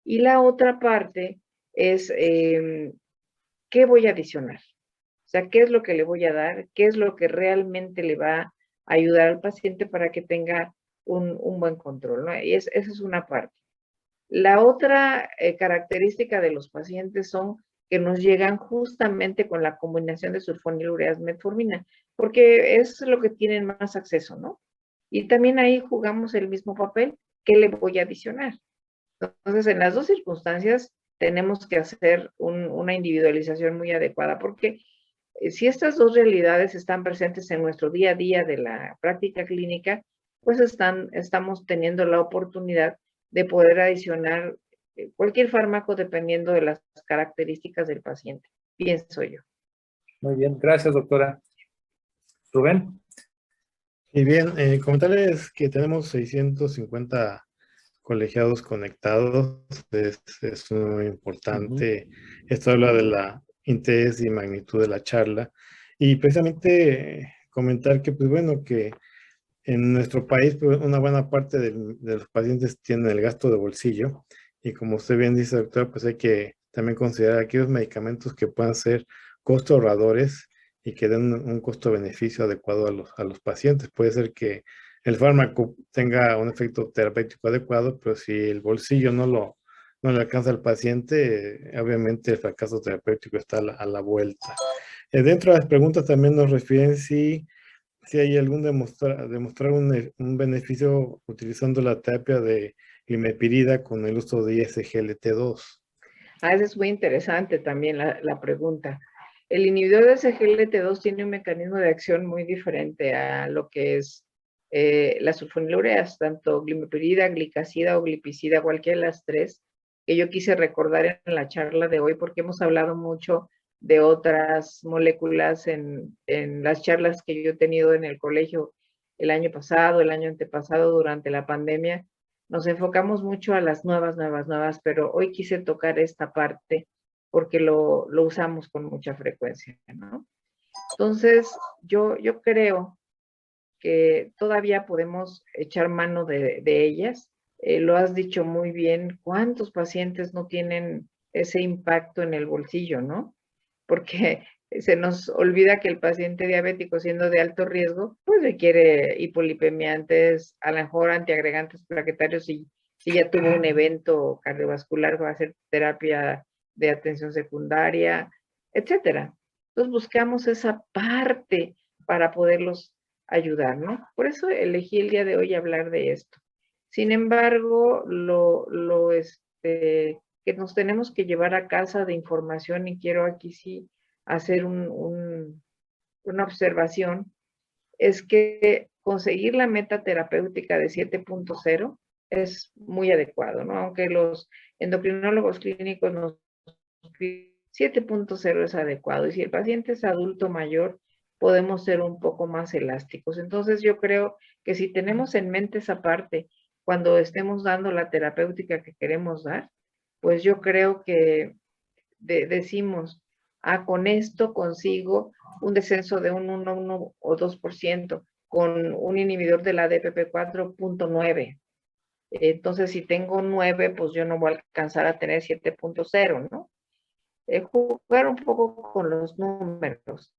Y la otra parte es ¿qué voy a adicionar? O sea, ¿qué es lo que le voy a dar? ¿Qué es lo que realmente le va a ayudar al paciente para que tenga un buen control, ¿no? Y esa es una parte. La otra característica de los pacientes son que nos llegan justamente con la combinación de sulfonilureas metformina, porque es lo que tienen más acceso, ¿no? Y también ahí jugamos el mismo papel, ¿qué le voy a adicionar? Entonces, en las dos circunstancias tenemos que hacer una individualización muy adecuada, porque si estas dos realidades están presentes en nuestro día a día de la práctica clínica, pues estamos teniendo la oportunidad de poder adicionar cualquier fármaco dependiendo de las características del paciente, pienso yo. Muy bien, gracias, doctora. Rubén. Y bien, comentarles que tenemos 650 colegiados conectados, es muy importante. Esto habla de la interés y magnitud de la charla. Y precisamente comentar que, pues bueno, que en nuestro país pues, una buena parte de los pacientes tienen el gasto de bolsillo. Y como usted bien dice, doctor, pues hay que también considerar aquellos medicamentos que puedan ser costo ahorradores y que den un costo-beneficio adecuado a los pacientes. Puede ser que el fármaco tenga un efecto terapéutico adecuado, pero si el bolsillo no le alcanza al paciente, obviamente el fracaso terapéutico está a la vuelta. Dentro de las preguntas también nos refieren si hay algún demostrar un beneficio utilizando la terapia de glimepirida con el uso de SGLT2. Eso es muy interesante también la pregunta. El inhibidor de SGLT2 tiene un mecanismo de acción muy diferente a lo que es las sulfonilureas, tanto glimepirida, glicazida o glipizida, cualquiera de las tres, que yo quise recordar en la charla de hoy, porque hemos hablado mucho de otras moléculas en las charlas que yo he tenido en el colegio el año pasado, el año antepasado, durante la pandemia. Nos enfocamos mucho a las nuevas, pero hoy quise tocar esta parte porque lo usamos con mucha frecuencia, ¿no? Entonces, yo creo que todavía podemos echar mano de ellas. Lo has dicho muy bien, ¿cuántos pacientes no tienen ese impacto en el bolsillo, no? Porque se nos olvida que el paciente diabético, siendo de alto riesgo, pues requiere hipolipemiantes, a lo mejor antiagregantes plaquetarios si ya tuvo un evento cardiovascular, va a hacer terapia de atención secundaria, etcétera. Entonces buscamos esa parte para poderlos ayudar, ¿no? Por eso elegí el día de hoy hablar de esto. Sin embargo, que nos tenemos que llevar a casa de información, y quiero aquí sí hacer una observación, es que conseguir la meta terapéutica de 7.0 es muy adecuado, ¿no? Aunque los endocrinólogos clínicos nos piden 7.0 es adecuado, y si el paciente es adulto mayor, podemos ser un poco más elásticos. Entonces yo creo que si tenemos en mente esa parte cuando estemos dando la terapéutica que queremos dar, pues yo creo que decimos, con esto consigo un descenso de un 1 o 2% con un inhibidor de la DPP4.9. Entonces, si tengo 9, pues yo no voy a alcanzar a tener 7.0, ¿no? Jugar un poco con los números.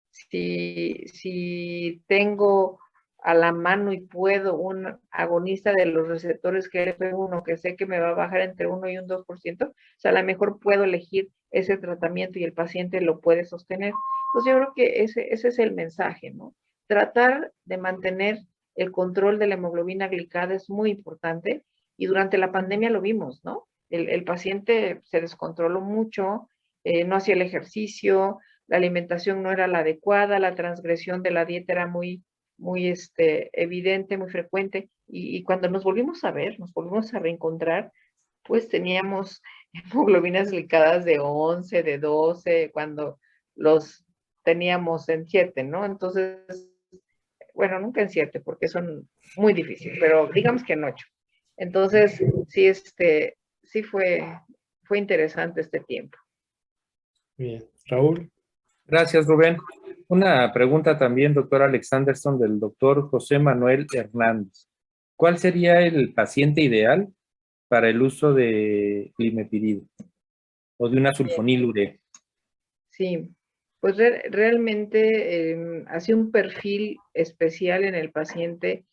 Si tengo a la mano y puedo un agonista de los receptores GLP-1 que sé que me va a bajar entre 1 y un 2%, o sea, a lo mejor puedo elegir ese tratamiento y el paciente lo puede sostener. Entonces yo creo que ese es el mensaje, ¿no? Tratar de mantener el control de la hemoglobina glicada es muy importante, y durante la pandemia lo vimos, ¿no? El paciente se descontroló mucho, no hacía el ejercicio, la alimentación no era la adecuada, la transgresión de la dieta era muy evidente, muy frecuente, y cuando nos volvimos a ver, nos volvimos a reencontrar, pues teníamos hemoglobinas glicadas de 11, de 12, cuando los teníamos en 7, ¿no? Entonces, bueno, nunca en 7, porque son muy difíciles, pero digamos que en 8. Entonces, sí, sí fue interesante este tiempo. Bien, Raúl. Gracias, Rubén. Una pregunta también, doctor Alexanderson, del doctor José Manuel Hernández. ¿cuál sería el paciente ideal para el uso de limepiride o de una sulfonilurea? Sí, pues realmente así un perfil especial en el paciente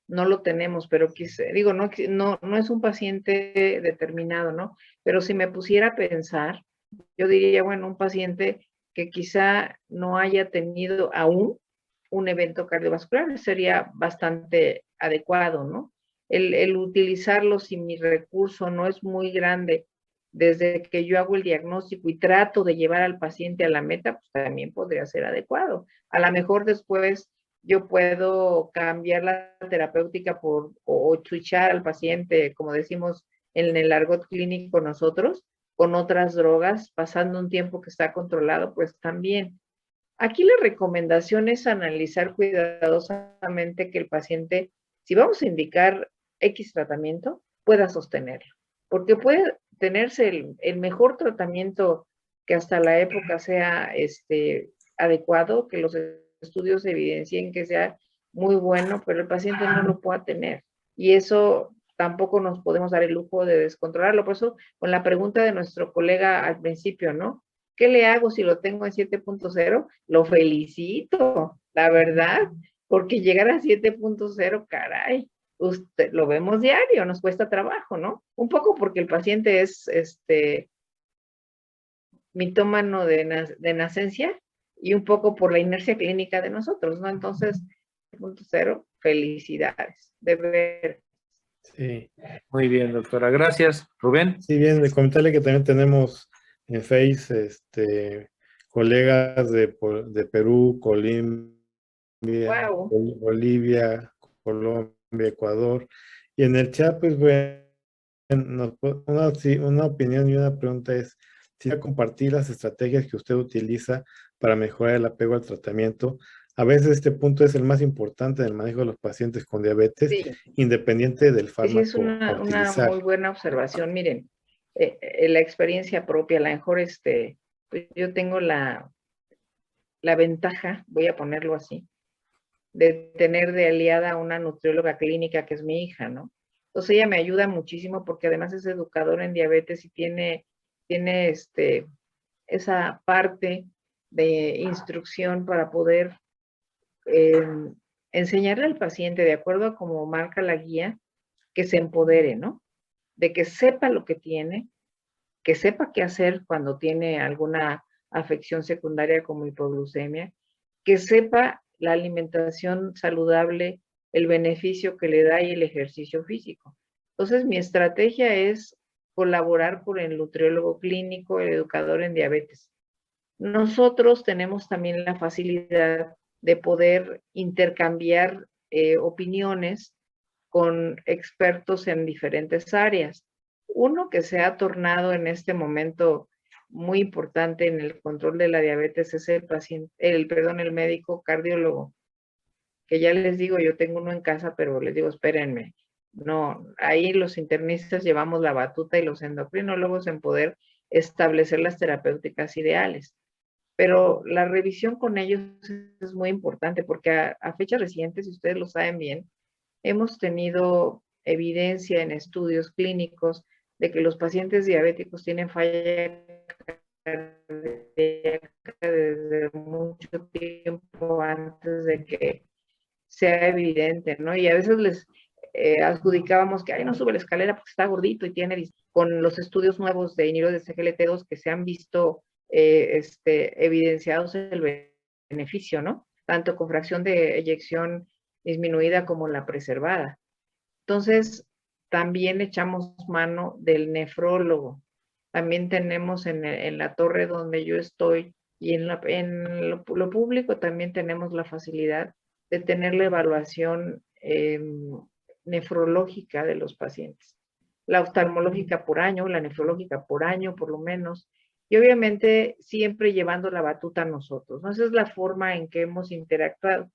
no lo tenemos, pero digo, no es un paciente determinado, ¿no? Pero si me pusiera a pensar, yo diría, bueno, un paciente que quizá no haya tenido aún un evento cardiovascular sería bastante adecuado, ¿no? El utilizarlo si mi recurso no es muy grande desde que yo hago el diagnóstico y trato de llevar al paciente a la meta, pues también podría ser adecuado. A lo mejor después yo puedo cambiar la terapéutica o switchar al paciente, como decimos en el argot clínico nosotros, con otras drogas, pasando un tiempo que está controlado, pues también. Aquí la recomendación es analizar cuidadosamente que el paciente, si vamos a indicar X tratamiento, pueda sostenerlo, porque puede tenerse el mejor tratamiento que hasta la época sea adecuado, que los estudios evidencien que sea muy bueno, pero el paciente no lo pueda tener. Y eso tampoco nos podemos dar el lujo de descontrolarlo. Por eso, con la pregunta de nuestro colega al principio, ¿no? ¿Qué le hago si lo tengo en 7.0? Lo felicito, la verdad, porque llegar a 7.0, caray, usted, lo vemos diario, nos cuesta trabajo, ¿no? Un poco porque el paciente es mitómano de nacencia y un poco por la inercia clínica de nosotros, ¿no? Entonces, 7.0, felicidades, de ver. Sí. Muy bien, doctora. Gracias. Rubén. Sí, bien, de comentarle que también tenemos en Face colegas de Perú, Colombia, Wow. Bolivia, Colombia, Ecuador. Y en el chat, pues, bueno, una opinión y una pregunta es si va a compartir las estrategias que usted utiliza para mejorar el apego al tratamiento. A veces este punto es el más importante en el manejo de los pacientes con diabetes, Sí. independiente del Sí, es fármaco a una utilizar. muy buena observación. Miren, la experiencia propia, a lo mejor pues yo tengo la ventaja, voy a ponerlo así, de tener de aliada a una nutrióloga clínica que es mi hija, ¿no? Entonces ella me ayuda muchísimo porque además es educadora en diabetes y tiene esa parte de instrucción para poder enseñarle al paciente, de acuerdo a cómo marca la guía, que se empodere, ¿no? De que sepa lo que tiene, que sepa qué hacer cuando tiene alguna afección secundaria como hipoglucemia, que sepa la alimentación saludable, el beneficio que le da y el ejercicio físico. Entonces, mi estrategia es colaborar con el nutriólogo clínico, el educador en diabetes. Nosotros tenemos también la facilidad de poder intercambiar opiniones con expertos en diferentes áreas. Uno que se ha tornado en este momento muy importante en el control de la diabetes es el médico cardiólogo, que ya les digo, yo tengo uno en casa, pero les digo, espérenme, no, ahí los internistas llevamos la batuta y los endocrinólogos en poder establecer las terapéuticas ideales. Pero la revisión con ellos es muy importante porque a fechas recientes, si ustedes lo saben bien, hemos tenido evidencia en estudios clínicos de que los pacientes diabéticos tienen falla cardíaca desde mucho tiempo antes de que sea evidente, ¿no? Y a veces les adjudicábamos que, ay, no sube la escalera porque está gordito y tiene, con los estudios nuevos de inhibidores de CGLT2 que se han visto evidenciados el beneficio, ¿no? Tanto con fracción de eyección disminuida como la preservada. Entonces, también echamos mano del nefrólogo. También tenemos en la torre donde yo estoy y en lo público también tenemos la facilidad de tener la evaluación nefrológica de los pacientes. La oftalmológica por año, la nefrológica por año, por lo menos. Y obviamente siempre llevando la batuta a nosotros, ¿no? Esa es la forma en que hemos interactuado.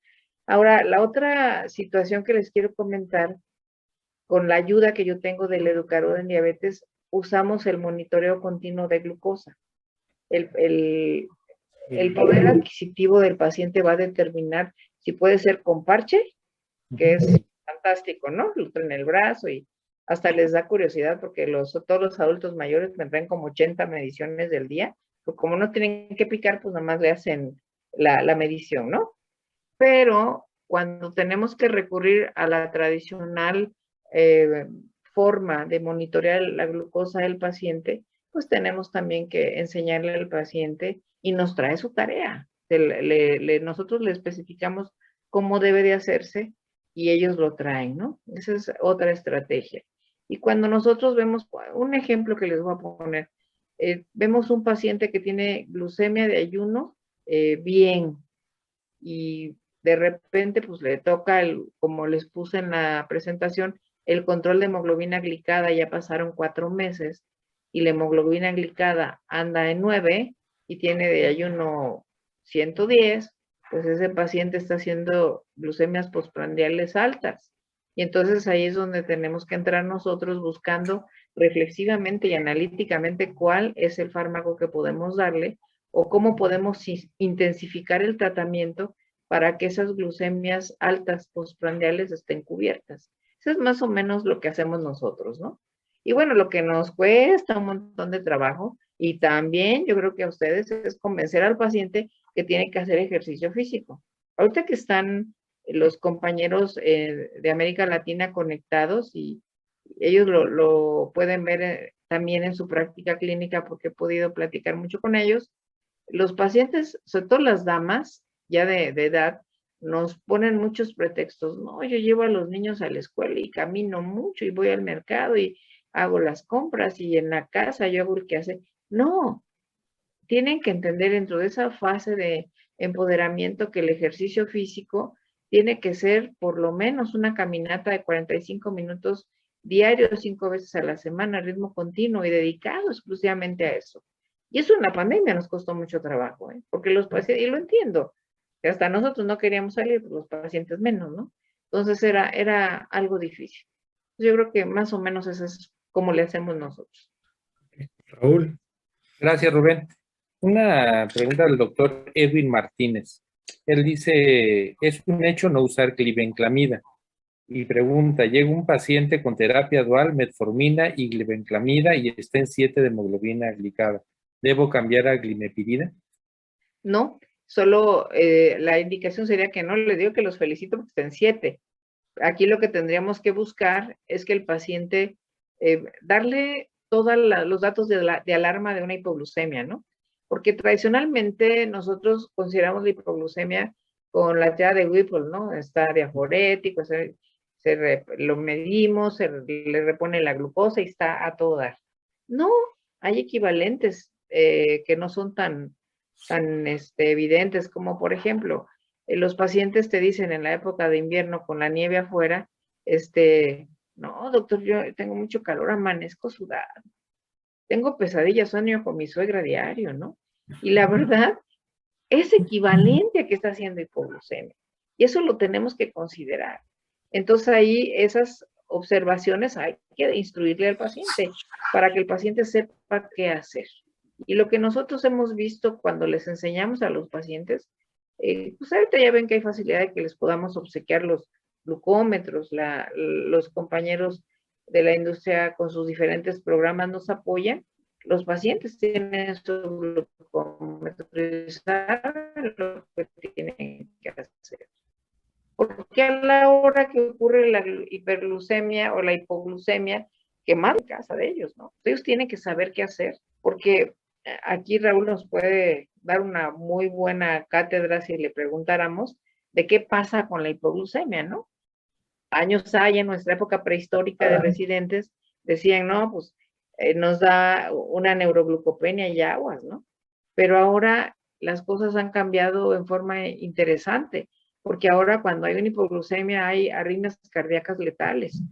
Ahora, la otra situación que les quiero comentar, con la ayuda que yo tengo del educador en diabetes, usamos el monitoreo continuo de glucosa. El poder adquisitivo del paciente va a determinar si puede ser con parche, que es fantástico, ¿no? Lo traen en el brazo y hasta les da curiosidad porque todos los adultos mayores me traen como 80 mediciones del día, pues como no tienen que picar, pues nada más le hacen la medición, ¿no? Pero cuando tenemos que recurrir a la tradicional forma de monitorear la glucosa del paciente, pues tenemos también que enseñarle al paciente y nos trae su tarea. Nosotros le especificamos cómo debe de hacerse y ellos lo traen, ¿no? Esa es otra estrategia. Y cuando nosotros vemos, un ejemplo que les voy a poner, vemos un paciente que tiene glucemia de ayuno bien y de repente pues le toca, como les puse en la presentación, el control de hemoglobina glicada, ya pasaron 4 meses y la hemoglobina glicada anda en 9 y tiene de ayuno 110, pues ese paciente está haciendo glucemias postprandiales altas. Y entonces ahí es donde tenemos que entrar nosotros buscando reflexivamente y analíticamente cuál es el fármaco que podemos darle o cómo podemos intensificar el tratamiento para que esas glucemias altas postprandiales estén cubiertas. Eso es más o menos lo que hacemos nosotros, ¿no? Y bueno, lo que nos cuesta un montón de trabajo y también yo creo que a ustedes es convencer al paciente que tiene que hacer ejercicio físico. Ahorita que están los compañeros de América Latina conectados y ellos lo pueden ver también en su práctica clínica porque he podido platicar mucho con ellos. Los pacientes, sobre todo las damas ya de edad, nos ponen muchos pretextos. No, yo llevo a los niños a la escuela y camino mucho y voy al mercado y hago las compras y en la casa yo hago el que hace. No, tienen que entender dentro de esa fase de empoderamiento que el ejercicio físico tiene que ser por lo menos una caminata de 45 minutos diarios, 5 veces a la semana, a ritmo continuo y dedicado exclusivamente a eso. Y eso en la pandemia nos costó mucho trabajo, porque los pacientes, y lo entiendo, que hasta nosotros no queríamos salir, pues los pacientes menos, ¿no? Entonces era algo difícil. Yo creo que más o menos eso es como le hacemos nosotros. Raúl. Gracias, Rubén. Una pregunta del doctor Edwin Martínez. Él dice, es un hecho no usar glibenclamida. Y pregunta, llega un paciente con terapia dual, metformina y glibenclamida y está en 7 de hemoglobina glicada. ¿Debo cambiar a glimepirida? No, solo la indicación sería que no, le digo que los felicito porque están 7. Aquí lo que tendríamos que buscar es que el paciente, darle todos los datos de alarma de una hipoglucemia, ¿no? Porque tradicionalmente nosotros consideramos la hipoglucemia con la tea de Whipple, ¿no? Está diaforético, lo medimos, le repone la glucosa y está a todo dar. No, hay equivalentes que no son tan evidentes como, por ejemplo, los pacientes te dicen en la época de invierno con la nieve afuera, no, doctor, yo tengo mucho calor, amanezco sudado, tengo pesadillas, sueño con mi suegra diario, ¿no? Y la verdad es equivalente a que está haciendo hipoglucemia. Y eso lo tenemos que considerar. Entonces ahí esas observaciones hay que instruirle al paciente para que el paciente sepa qué hacer. Y lo que nosotros hemos visto cuando les enseñamos a los pacientes, pues ahorita ya ven que hay facilidad de que les podamos obsequiar los glucómetros, los compañeros de la industria con sus diferentes programas nos apoyan. Los pacientes tienen su glucómetro y saben lo que tienen que hacer. Porque a la hora que ocurre la hiperglucemia o la hipoglucemia, que más en casa de ellos, ¿no? Ellos tienen que saber qué hacer, porque aquí Raúl nos puede dar una muy buena cátedra si le preguntáramos de qué pasa con la hipoglucemia, ¿no? Años hay en nuestra época prehistórica de residentes, decían, no, pues nos da una neuroglucopenia y aguas, ¿no? Pero ahora las cosas han cambiado en forma interesante, porque ahora cuando hay una hipoglucemia hay arritmias cardíacas letales.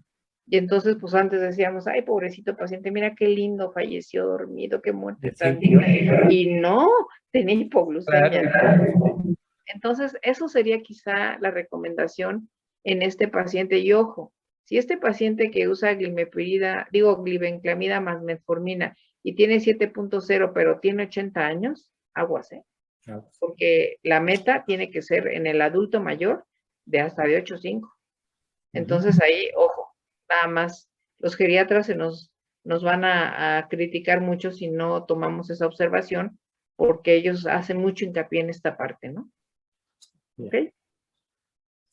Y entonces, pues antes decíamos, ay, pobrecito paciente, mira qué lindo, falleció dormido, qué muerte tan digna. Y no, tenía hipoglucemia. Entonces, eso sería quizá la recomendación en este paciente. Y ojo, si este paciente que usa glibenclamida más metformina y tiene 7.0, pero tiene 80 años, aguas, ¿eh? Porque la meta tiene que ser en el adulto mayor de hasta de 8.5. Entonces ahí, ojo, nada más, los geriatras nos van a criticar mucho si no tomamos esa observación, porque ellos hacen mucho hincapié en esta parte, ¿no? ¿Ok?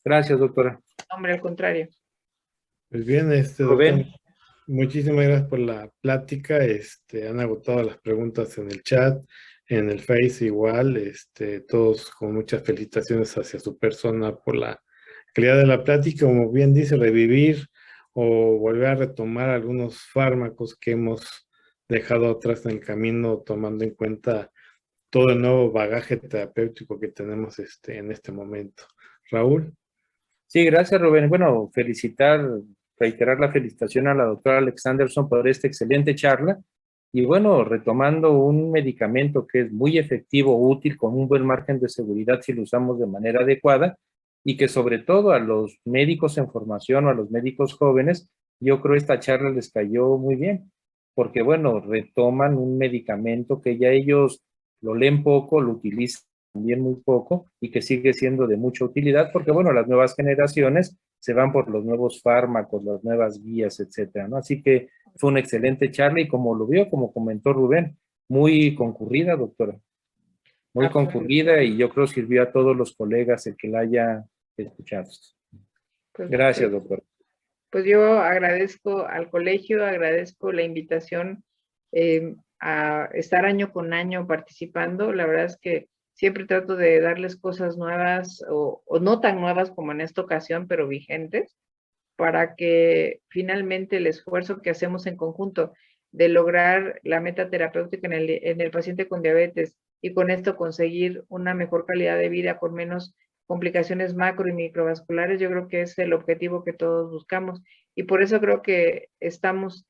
Gracias, doctora. Hombre, al contrario. Pues bien, doctor, Rubén. muchísimas gracias por la plática. Han agotado las preguntas en el chat, en el Face igual. Todos con muchas felicitaciones hacia su persona por la calidad de la plática. Como bien dice, revivir o volver a retomar algunos fármacos que hemos dejado atrás en el camino, tomando en cuenta todo el nuevo bagaje terapéutico que tenemos en este momento. Raúl. Sí, gracias, Rubén. Bueno, reiterar la felicitación a la doctora Alexanderson por esta excelente charla. Y bueno, retomando un medicamento que es muy efectivo, útil, con un buen margen de seguridad si lo usamos de manera adecuada, y que sobre todo a los médicos en formación o a los médicos jóvenes, yo creo esta charla les cayó muy bien, porque bueno, retoman un medicamento que ya ellos lo leen poco, lo utilizan también muy poco y que sigue siendo de mucha utilidad porque, bueno, las nuevas generaciones se van por los nuevos fármacos, las nuevas guías, etcétera, ¿no? Así que fue una excelente charla y como lo vio, como comentó Rubén, muy concurrida, doctora. Muy concurrida y yo creo sirvió a todos los colegas el que la haya escuchado. Gracias, doctora. Pues yo agradezco al colegio, agradezco la invitación a estar año con año participando. La verdad es que siempre trato de darles cosas nuevas o no tan nuevas como en esta ocasión, pero vigentes, para que finalmente el esfuerzo que hacemos en conjunto de lograr la meta terapéutica en el paciente con diabetes y con esto conseguir una mejor calidad de vida con menos complicaciones macro y microvasculares, yo creo que es el objetivo que todos buscamos. Y por eso creo que estamos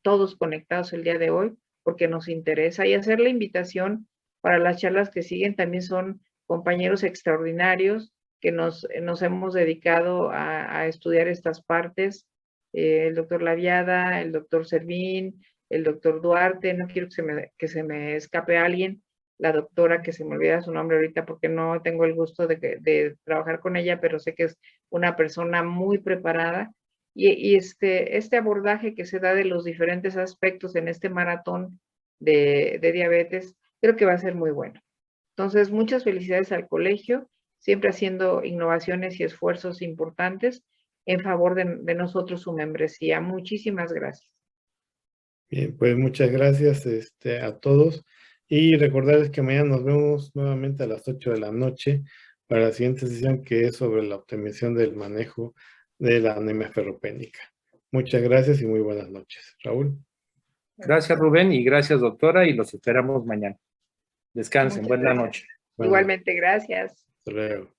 todos conectados el día de hoy, porque nos interesa. Y hacer la invitación para las charlas que siguen también son compañeros extraordinarios que nos hemos dedicado a estudiar estas partes. El doctor Laviada, el doctor Servín, el doctor Duarte, no quiero que se me escape alguien, la doctora que se me olvida su nombre ahorita porque no tengo el gusto de trabajar con ella, pero sé que es una persona muy preparada. Y este abordaje que se da de los diferentes aspectos en este maratón de diabetes, creo que va a ser muy bueno. Entonces, muchas felicidades al colegio, siempre haciendo innovaciones y esfuerzos importantes en favor de nosotros, su membresía. Muchísimas gracias. Bien, pues muchas gracias a todos y recordarles que mañana nos vemos nuevamente a las 8 de la noche para la siguiente sesión que es sobre la optimización del manejo de la anemia ferropénica. Muchas gracias y muy buenas noches. Raúl. Gracias, Rubén, y gracias, doctora, y los esperamos mañana. Descansen, buena noche. Igualmente, gracias. Hasta luego.